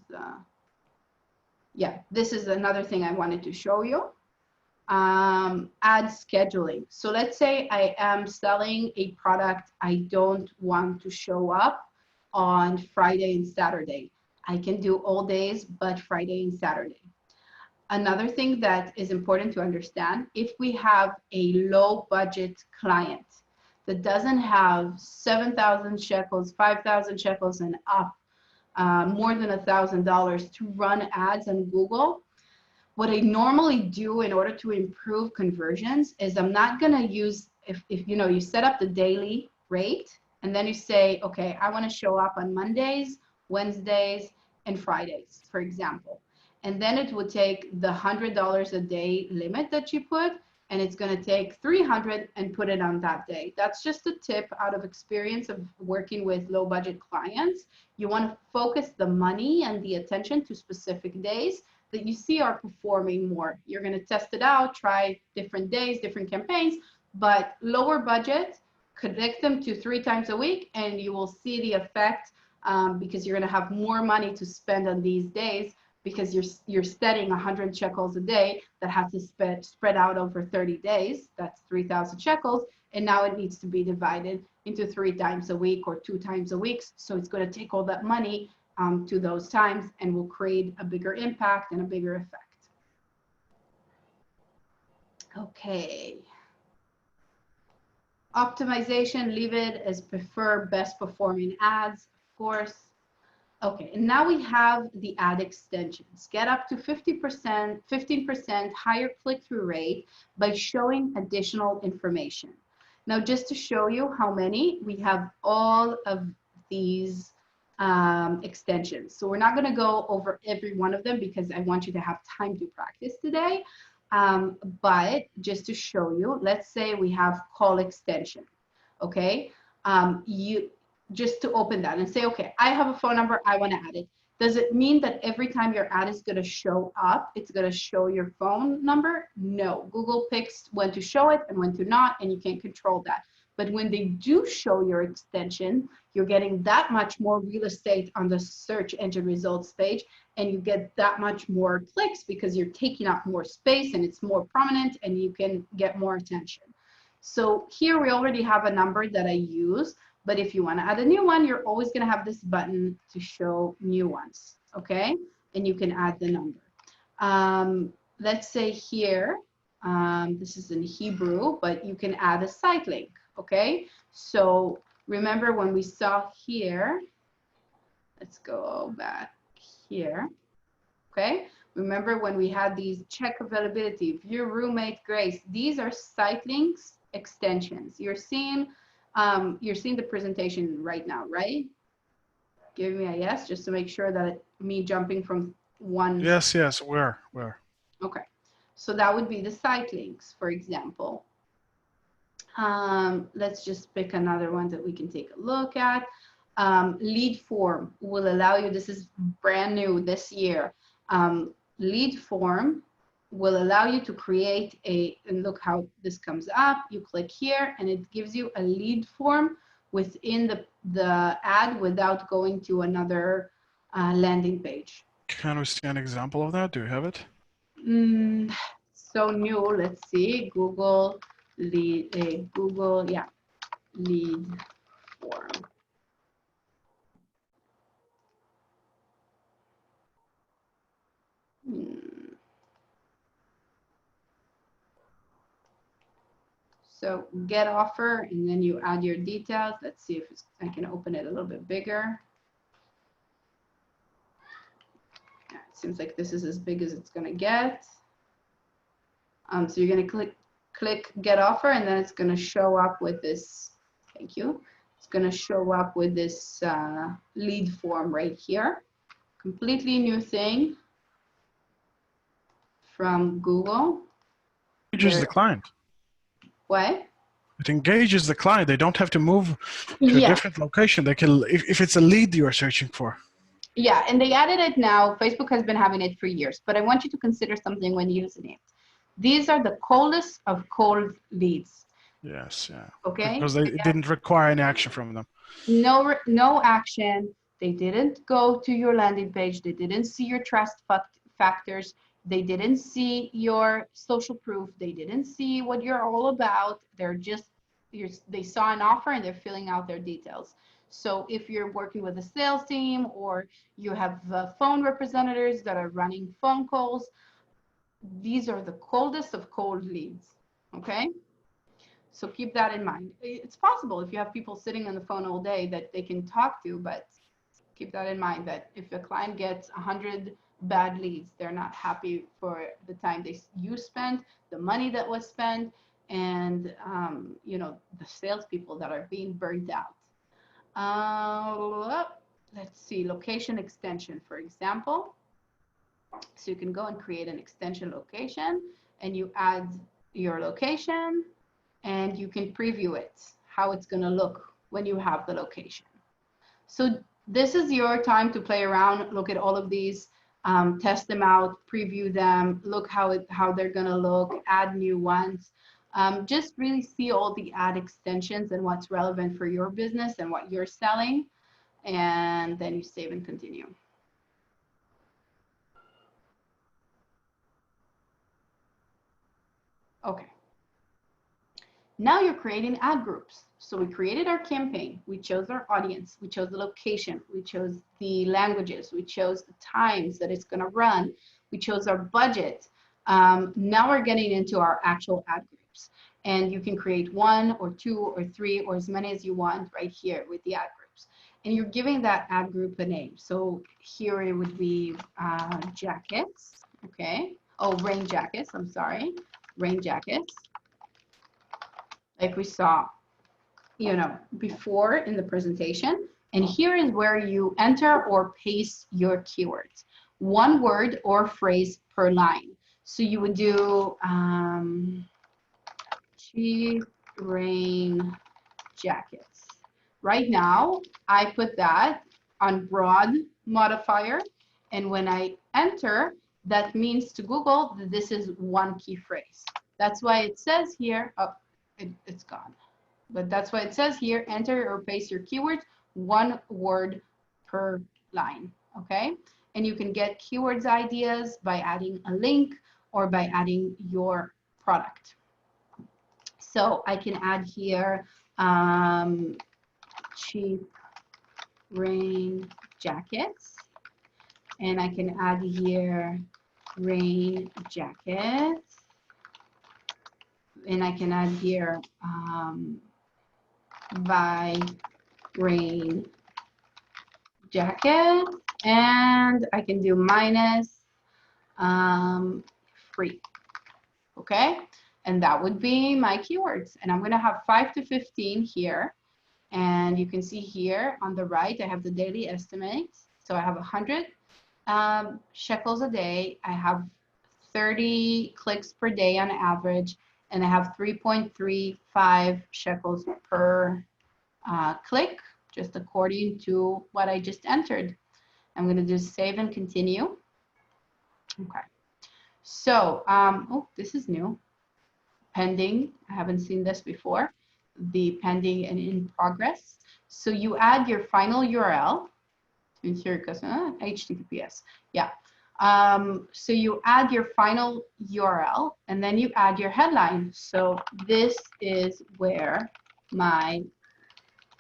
yeah, this is another thing I wanted to show you. Ad scheduling. So let's say I am selling a product I don't want to show up on Friday and Saturday. I can do all days but Friday and Saturday. Another thing that is important to understand, if we have a low budget client that doesn't have 7,000 shekels, 5,000 shekels and up, more than $1,000 to run ads on Google, what I normally do in order to improve conversions is I'm not gonna use, if you know, you set up the daily rate and then you say, okay, I wanna show up on Mondays, Wednesdays, and Fridays, for example. And then it would take the $100 a day limit that you put, and it's gonna take 300 and put it on that day. That's just a tip out of experience of working with low budget clients. You wanna focus the money and the attention to specific days that you see are performing more. You're gonna test it out, try different days, different campaigns, but lower budget, connect them to 3 times a week and you will see the effect because you're gonna have more money to spend on these days because you're setting 100 shekels a day that has to spread out over 30 days. That's 3,000 shekels. And now it needs to be divided into 3 times a week or 2 times a week. So it's gonna take all that money to those times and will create a bigger impact and a bigger effect. Okay. Optimization, leave it as prefer best performing ads, of course. Okay, and now we have the ad extensions. Get up to 50%, 15% higher click-through rate by showing additional information. Now, just to show you how many, we have all of these extensions. So we're not going to go over every one of them because I want you to have time to practice today. But just to show you, let's say we have call extension. Okay, you just to open that and say, okay, I have a phone number, I want to add it. Does it mean that every time your ad is going to show up, it's going to show your phone number? No, Google picks when to show it and when to not, and you can't control that. But when they do show your extension, you're getting that much more real estate on the search engine results page, and you get that much more clicks because you're taking up more space and it's more prominent and you can get more attention. So here we already have a number that I use, but if you want to add a new one, you're always going to have this button to show new ones, okay? And you can add the number. Let's say here, this is in Hebrew, but you can add a site link. Okay, so remember when we saw here, let's go back here, okay? Remember when we had these check availability, view roommate Grace, these are site links extensions. You're seeing the presentation right now, right? Give me a yes, just to make sure that me jumping from one. Yes, where? Okay, so that would be the site links, for example. Let's just pick another one that we can take a look at. Lead form will allow you, this is brand new this year. Lead form will allow you to create and look how this comes up. You click here and it gives you a lead form within the ad without going to another landing page. Can we see an example of that? Do you have it? So new, let's see, Google lead form. So get offer, and then you add your details. Let's see if I can open it a little bit bigger. Yeah, it seems like this is as big as it's gonna get. So you're gonna click get offer, and then it's going to show up with this, thank you. It's going to show up with this lead form right here. Completely new thing from Google. Engages the client. What? It engages the client. They don't have to move to a different location. They can, if it's a lead you're searching for. Yeah, and they added it now. Facebook has been having it for years, but I want you to consider something when using it. These are the coldest of cold leads. Yes, yeah. Okay? Because it didn't require any action from them. No action. They didn't go to your landing page. They didn't see your trust factors. They didn't see your social proof. They didn't see what you're all about. They're just, they saw an offer and they're filling out their details. So if you're working with a sales team or you have phone representatives that are running phone calls, these are the coldest of cold leads, okay? So keep that in mind. It's possible if you have people sitting on the phone all day that they can talk to, but keep that in mind that if a client gets 100 bad leads, they're not happy for the time you spent, the money that was spent, and you know, the salespeople that are being burned out. Let's see, location extension, for example. So you can go and create an extension location and you add your location and you can preview it, how it's going to look when you have the location. So this is your time to play around, look at all of these, test them out, preview them, look how they're going to look, add new ones. Just really see all the ad extensions and what's relevant for your business and what you're selling. And then you save and continue. Okay. Now you're creating ad groups. So we created our campaign. We chose our audience. We chose the location. We chose the languages. We chose the times that it's going to run. We chose our budget. Now we're getting into our actual ad groups. And you can create 1 or 2 or 3 or as many as you want right here with the ad groups. And you're giving that ad group a name. So here it would be jackets. Okay. Oh, rain jackets. I'm sorry. Rain jackets. Like we saw, you know, before in the presentation. And here is where you enter or paste your keywords. 1 word or phrase per line. So you would do cheap rain jackets. Right now, I put that on broad modifier. And when I enter, that means to Google that this is 1 key phrase. That's why it says here, oh, it's gone. But that's why it says here, enter or paste your keywords, 1 word per line, okay? And you can get keywords ideas by adding a link or by adding your product. So I can add here cheap rain jackets. And I can add here rain jackets. And I can add here buy rain jacket, and I can do minus free. Okay, and that would be my keywords. And I'm going to have 5 to 15 here, and you can see here on the right I have the daily estimates. So I have 100 shekels a day. I have 30 clicks per day on average. And I have 3.35 shekels per click, just according to what I just entered. I'm going to do save and continue. Okay. So, oh, this is new. Pending. I haven't seen this before. The pending and in progress. So you add your final URL. And here it goes, HTTPS. Yeah. So you add your final URL and then you add your headline. So this is where my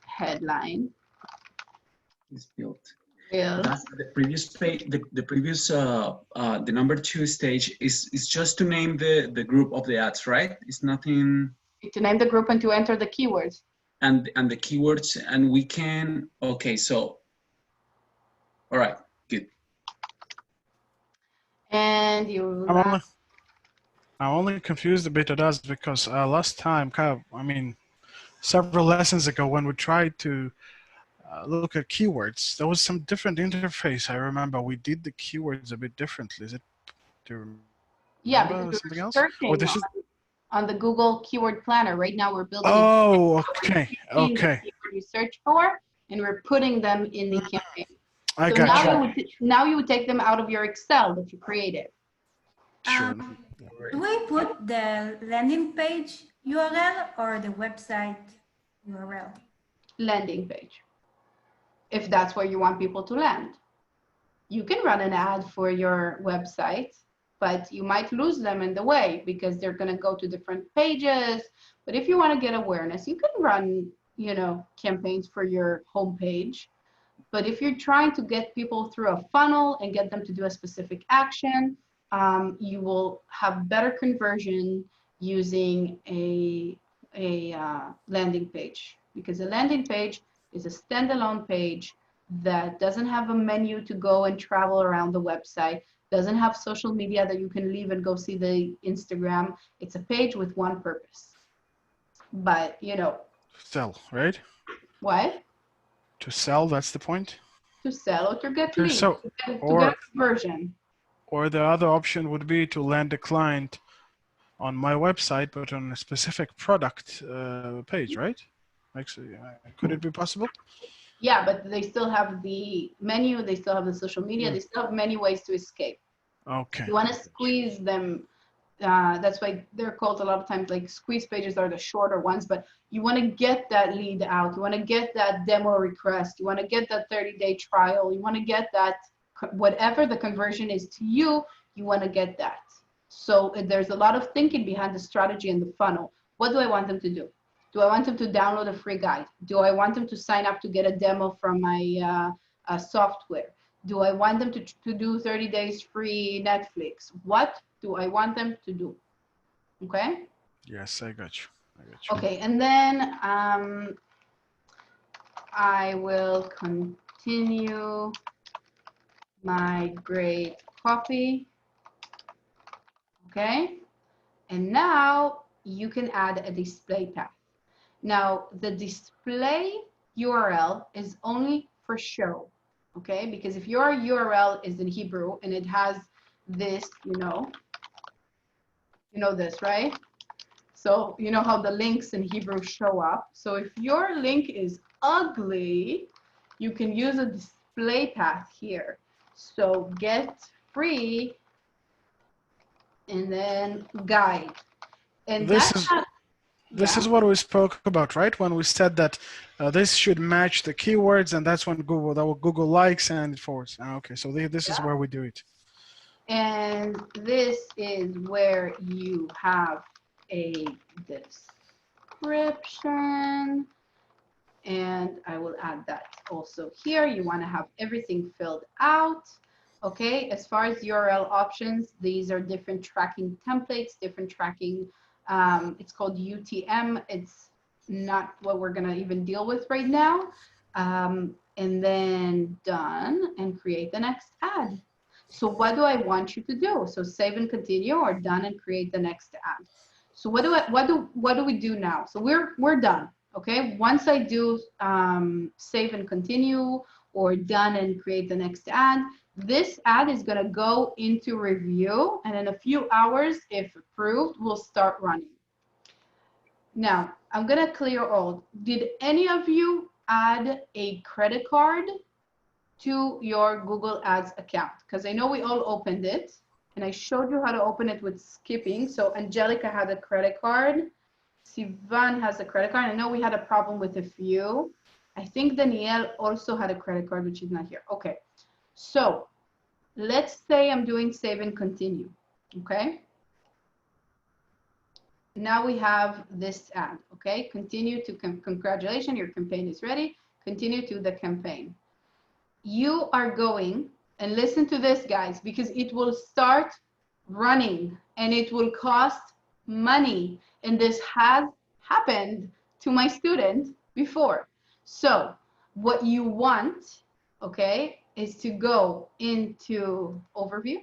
headline is built. is. That's the previous page. The previous the number 2 stage is just to name the group of the ads, right? It's nothing. To name the group and to enter the keywords. And the keywords, and we can. Okay, so. All right. Good. And you. I'm only confused a bit at us because last time, I mean, several lessons ago when we tried to look at keywords, there was some different interface. I remember we did the keywords a bit differently. Is it? Do you remember because something else? Searching Or this is on the Google Keyword Planner. Right now we're building. Oh, okay, okay. You search for, and we're putting them in the campaign. I So got you. now you would take them out of your Excel that you created. Do we put the landing page URL or the website URL? Landing page. If that's where you want people to land. You can run an ad for your website, but you might lose them in the way because they're going to go to different pages. But if you want to get awareness, you can run, you know, campaigns for your homepage. But if you're trying to get people through a funnel and get them to do a specific action, you will have better conversion using a landing page, because a landing page is a standalone page that doesn't have a menu to go and travel around the website, doesn't have social media that you can leave and go see the Instagram. It's a page with one purpose. But, you know. Sell, right? What? To sell, that's the point? To sell or to get leads, So, to get a conversion. Or the other option would be to land a client on my website, but on a specific product page, right? Actually, could it be possible? Yeah, but they still have the menu, they still have the social media, they still have many ways to escape. Okay. You want to squeeze them. That's why they're called a lot of times like squeeze pages are the shorter ones, but you want to get that lead out. You want to get that demo request. You want to get that 30-day trial. You want to get that, whatever the conversion is to you, you want to get that. So there's a lot of thinking behind the strategy and the funnel. What do I want them to do? Do I want them to download a free guide? Do I want them to sign up to get a demo from my software? Do I want them to do 30 days free Netflix? What do I want them to do? Okay? Yes, I got you. Okay, and then I will continue my great copy. Okay? And now you can add a display path. Now, the display URL is only for show, okay? Because if your URL is in Hebrew and it has this, you know this, right? So you know how the links in Hebrew show up. So if your link is ugly, you can use a display path here. So get free and then guide. And this is what we spoke about, right? When we said that this should match the keywords, and that's when Google likes and it forwards. Okay, so this is where we do it. And this is where you have a description. And I will add that also here. You want to have everything filled out. Okay, as far as URL options, these are different tracking templates, different tracking. It's called UTM. It's not what we're going to even deal with right now. And then done and create the next ad. So what do I want you to do? So save and continue, or done and create the next ad. So what do we do now? So we're done. Okay, once I do save and continue or done and create the next ad, this ad is going to go into review, and in a few hours, if approved, we'll start running. Now, I'm going to clear all. Did any of you add a credit card to your Google Ads account? Because I know we all opened it, and I showed you how to open it with skipping. So Angelica had a credit card. Sivan has a credit card. I know we had a problem with a few. I think Danielle also had a credit card, which is not here. Okay. So let's say I'm doing save and continue, okay? Now we have this ad, okay? Continue to, congratulations, your campaign is ready. Continue to the campaign. You are going, and listen to this, guys, because it will start running and it will cost money. And this has happened to my student before. So what you want, okay, is to go into overview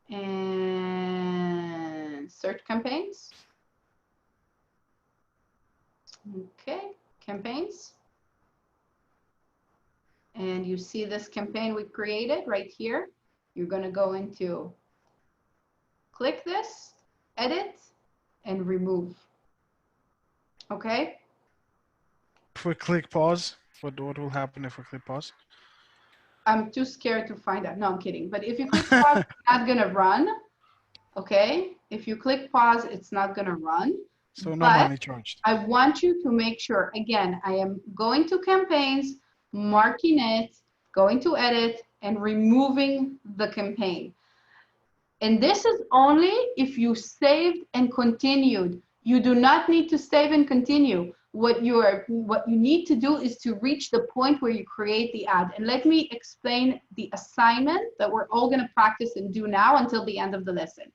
and search campaigns. Okay, campaigns. And you see this campaign we created right here. You're going to go into, click this, edit, and remove. Okay? If we click pause, what will happen if we click pause? I'm too scared to find out. No, I'm kidding. But if you click pause, it's not going to run. Okay? If you click pause, it's not going to run. So no But money charged. I want you to make sure, again, I am going to campaigns, marking it, going to edit, and removing the campaign. And this is only if you saved and continued. You do not need to save and continue. What you need to do is to reach the point where you create the ad. And let me explain the assignment that we're all going to practice and do now until the end of the lesson.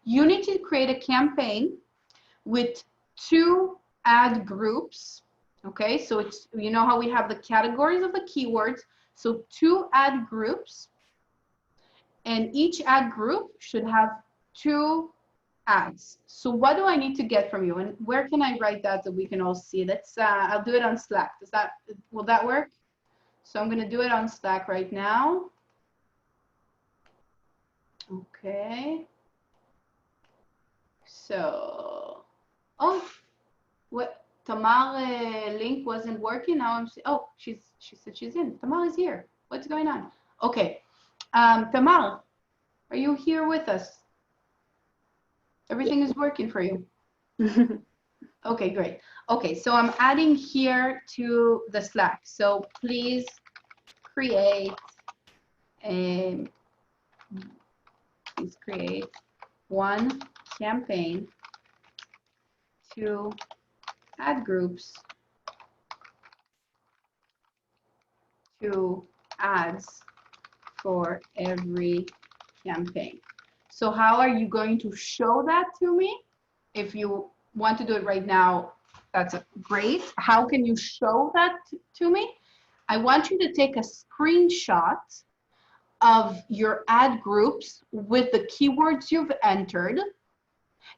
You need to create a campaign with 2 ad groups. Okay, so it's, you know how we have the categories of the keywords. So 2 ad groups, and each ad group should have 2 ads. So what do I need to get from you, and where can I write that so we can all see? Let's I'll do it on Slack. Will that work? So I'm going to do it on Slack right now. Okay. So, oh, what? Tamar link wasn't working. Now I'm. Oh, she said she's in. Tamar is here. What's going on? Okay. Tamar, are you here with us? Everything is working for you. Okay, great. Okay, so I'm adding here to the Slack. So please create one campaign, 2 ad groups, 2 ads for every campaign. So how are you going to show that to me? If you want to do it right now, that's great. How can you show that to me? I want you to take a screenshot of your ad groups with the keywords you've entered.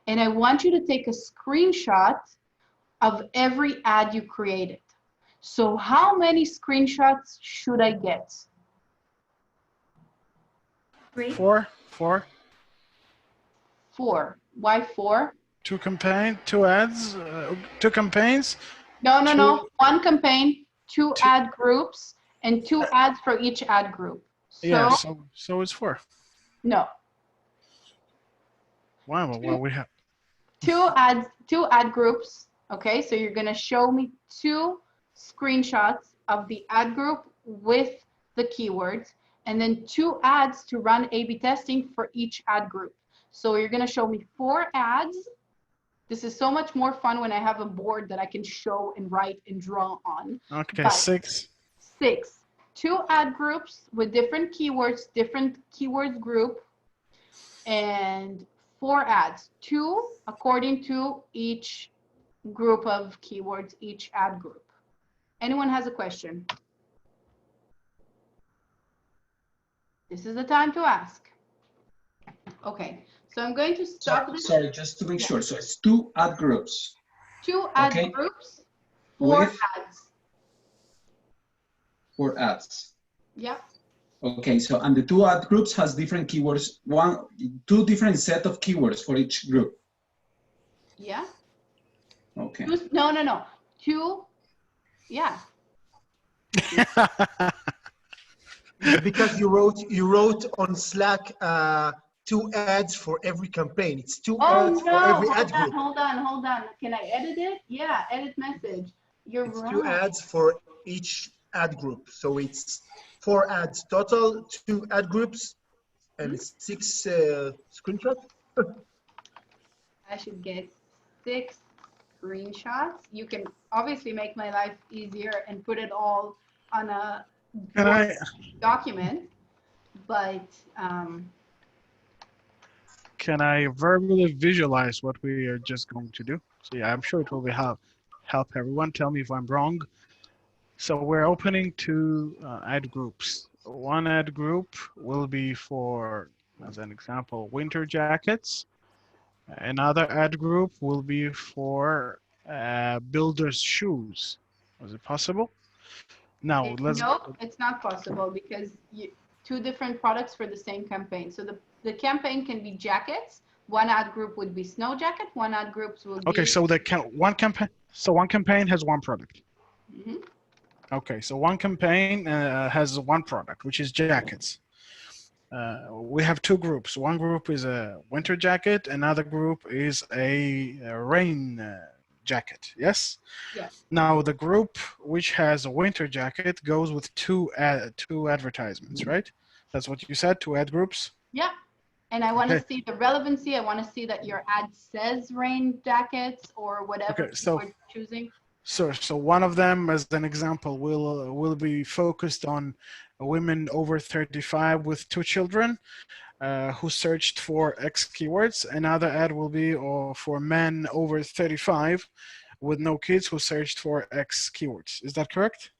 And I want you to take a screenshot of every ad you created. So how many screenshots should I get? 3. 4. 4. 4. Why 4? 2 campaign, 2 ads, 2 campaigns. No. 1 campaign, 2 ad groups, and 2 ads for each ad group. So, Yeah, so it's 4. No. Wow, well, we have 2 ad groups. Okay, so you're gonna show me 2 screenshots of the ad group with the keywords, and then 2 ads to run A/B testing for each ad group. So you're gonna show me 4 ads. This is so much more fun when I have a board that I can show and write and draw on. okay. But 6. 6. 2 ad groups with different keywords group, and 4 ads. 2 according to each group of keywords, each ad group. Anyone has a question? This is the time to ask. Okay, so I'm going to stop this. Sorry, just to make sure. So it's 2 ad groups. 2 ad Okay. groups, 4 With ads. 4 ads. Yeah. Okay, so and the 2 ad groups has different keywords, 2 different set of keywords for each group. Yeah. Okay. No. 2. Yeah. Because you wrote on Slack 2 ads for every campaign. It's 2 Oh ads for no! every ad group. Hold on. Can I edit it? Yeah, edit message. You're It's right. 2 ads for each ad group. So it's 4 ads total, 2 ad groups, and 6 screenshots. I should get 6 screenshots. You can obviously make my life easier and put it all on a document, but Can I verbally visualize what we are just going to do? So yeah, I'm sure it will be help everyone. Tell me if I'm wrong. So we're opening 2 ad groups. One ad group will be for, as an example, winter jackets. Another ad group will be for builders' shoes. Is it possible? Now let's. no, it's not possible because 2 different products for the same campaign. So the campaign can be jackets. One ad group would be snow jacket. One ad groups will be. Okay, so one campaign has 1 product. we have two groups. One group is a winter jacket, another group is a rain jacket. Yes. Yes. Now the group which has a winter jacket goes with two advertisements, right? That's what you said. 2 ad groups. Yeah. And I want to Okay. see the relevancy. I want to see that your ad says rain jackets or whatever Okay, so- you're choosing. So one of them, as an example, will be focused on women over 35 with 2 children who searched for X keywords. Another ad will be for men over 35 with no kids who searched for X keywords. Is that correct?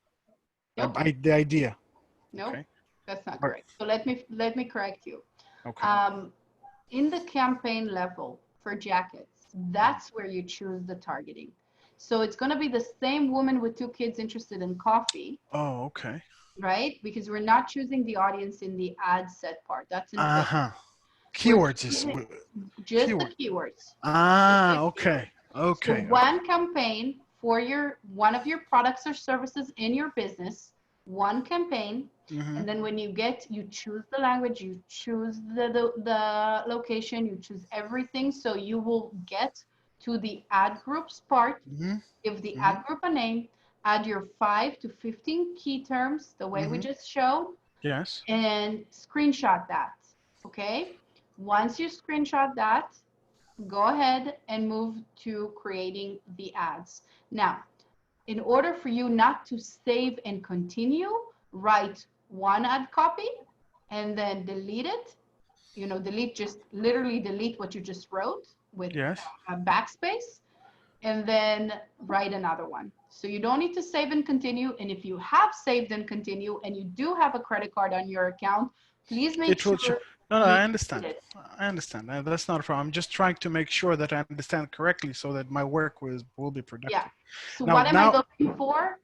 Nope. The idea. No, Okay. that's not Or- correct. So let me correct you. Okay. In the campaign level for jackets, that's where you choose the targeting. So it's going to be the same woman with 2 kids interested in coffee, Oh, okay. right? Because we're not choosing the audience in the ad set part. That's in Uh-huh. We're Keywords is choosing just keyword. the keywords. Okay. Okay. So one campaign for one of your products or services in your business, one campaign, Mhm. and then when you choose the language, you choose the location, you choose everything, so you will get to the ad groups part. Mhm. Give the ad group a name, add your 5 to 15 key terms, the way we Mhm. just showed, Yes. and screenshot that, okay? Once you screenshot that, go ahead and move to creating the ads. Now, in order for you not to save and continue, write one ad copy and then delete it. Just literally delete what you just wrote with Yes. a backspace, and then write another one. So you don't need to save and continue. And if you have saved and continue and you do have a credit card on your account, please make It will. sure. No, you I understand. delete it. I understand. That's not a problem. I'm just trying to make sure that I understand correctly so that my work will be productive. Yeah. So Now- what am I now- looking for?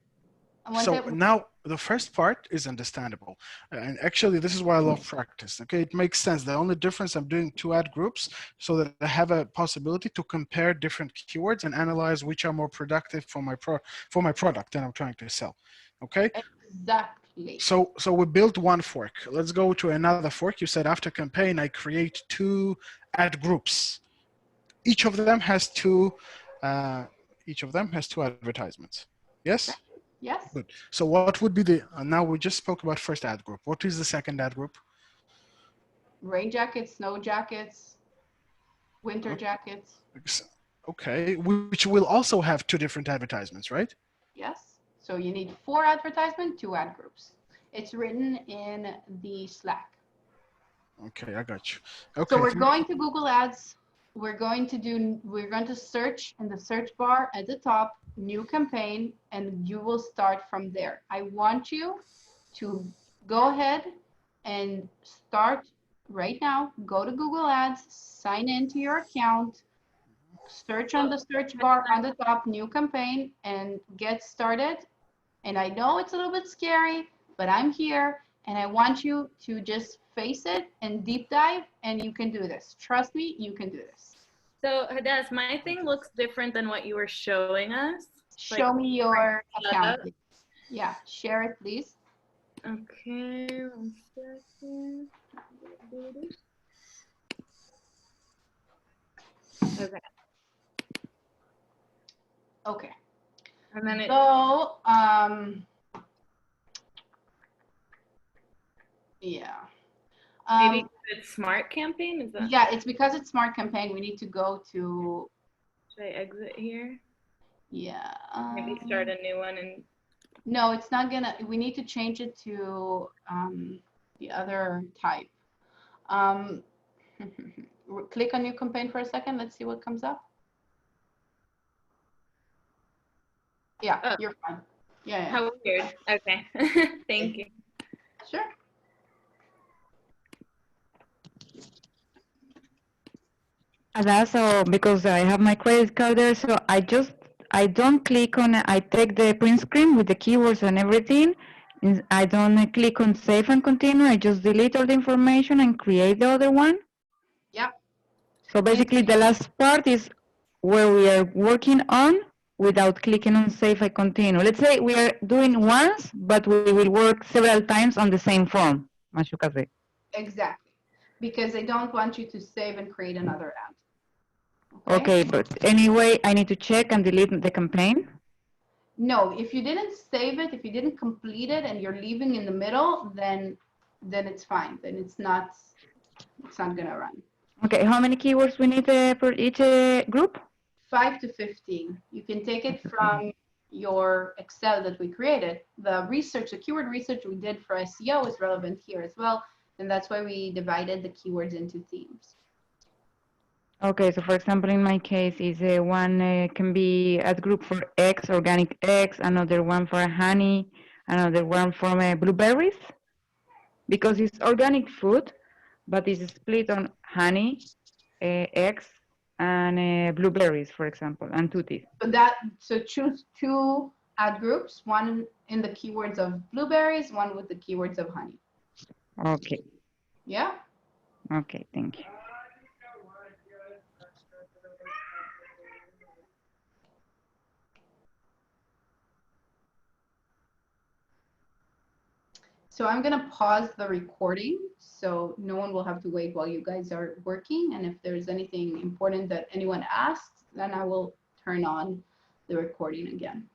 So now the first part is understandable. And actually, this is why I love practice. Okay, it makes sense. The only difference, I'm doing 2 ad groups so that I have a possibility to compare different keywords and analyze which are more productive for my product that I'm trying to sell. Okay. Exactly. So we built one fork. Let's go to another fork. You said after campaign, I create 2 ad groups. Each of them has 2. Each of them has 2 advertisements. Yes. Yes. Good. So what would be the? Now we just spoke about first ad group. What is the second ad group? Rain jackets, snow jackets, winter jackets. Okay, which will also have 2 different advertisements, right? Yes. So you need 4 advertisement, 2 ad groups. It's written in the Slack. Okay, I got you. Okay. So we're going to Google Ads. We're going to search in the search bar at the top, new campaign, and you will start from there. I want you to go ahead and start right now. Go to Google Ads, sign into your account, search on the search bar on the top, new campaign, and get started. And I know it's a little bit scary, but I'm here and I want you to just face it and deep dive, and you can do this. Trust me, you can do this. So Hadass, my thing looks different than what you were showing us. Show me your account, please. Yeah, share it, please. Okay, 1 second. Okay. Okay. And then So, yeah. Maybe it's smart campaign, is that? Yeah, it's because it's smart campaign. We need to go to. Should I exit here? Yeah. Maybe start a new one and. No, it's not gonna. We need to change it to the other type. Click on new campaign for a second. Let's see what comes up. Yeah, you're fine. Yeah. How weird. Okay. Thank you. Sure. So because I have my credit card there, so I don't click on it. I take the print screen with the keywords and everything. I don't click on save and continue. I just delete all the information and create the other one. Yep. So basically the last part is where we are working on without clicking on save and continue. Let's say we are doing once, but we will work several times on the same form, Mashukaze. Exactly. Because they don't want you to save and create another ad. Okay, but anyway, I need to check and delete the campaign. No, if you didn't save it, if you didn't complete it and you're leaving in the middle, then it's fine. Then it's not gonna run. Okay, how many keywords we need for each group? 5 to 15. You can take it from your Excel that we created. The research, the keyword research we did for SEO is relevant here as well. And that's why we divided the keywords into themes. Okay, so for example, in my case, is one can be ad group for eggs, organic eggs, another one for honey, another one for blueberries, because it's organic food, but it's split on honey, eggs, and blueberries, for example, and tutti. So choose 2 ad groups, one in the keywords of blueberries, one with the keywords of honey. Okay. Yeah? Okay, thank you. So I'm gonna pause the recording so no one will have to wait while you guys are working. And if there's anything important that anyone asks, then I will turn on the recording again.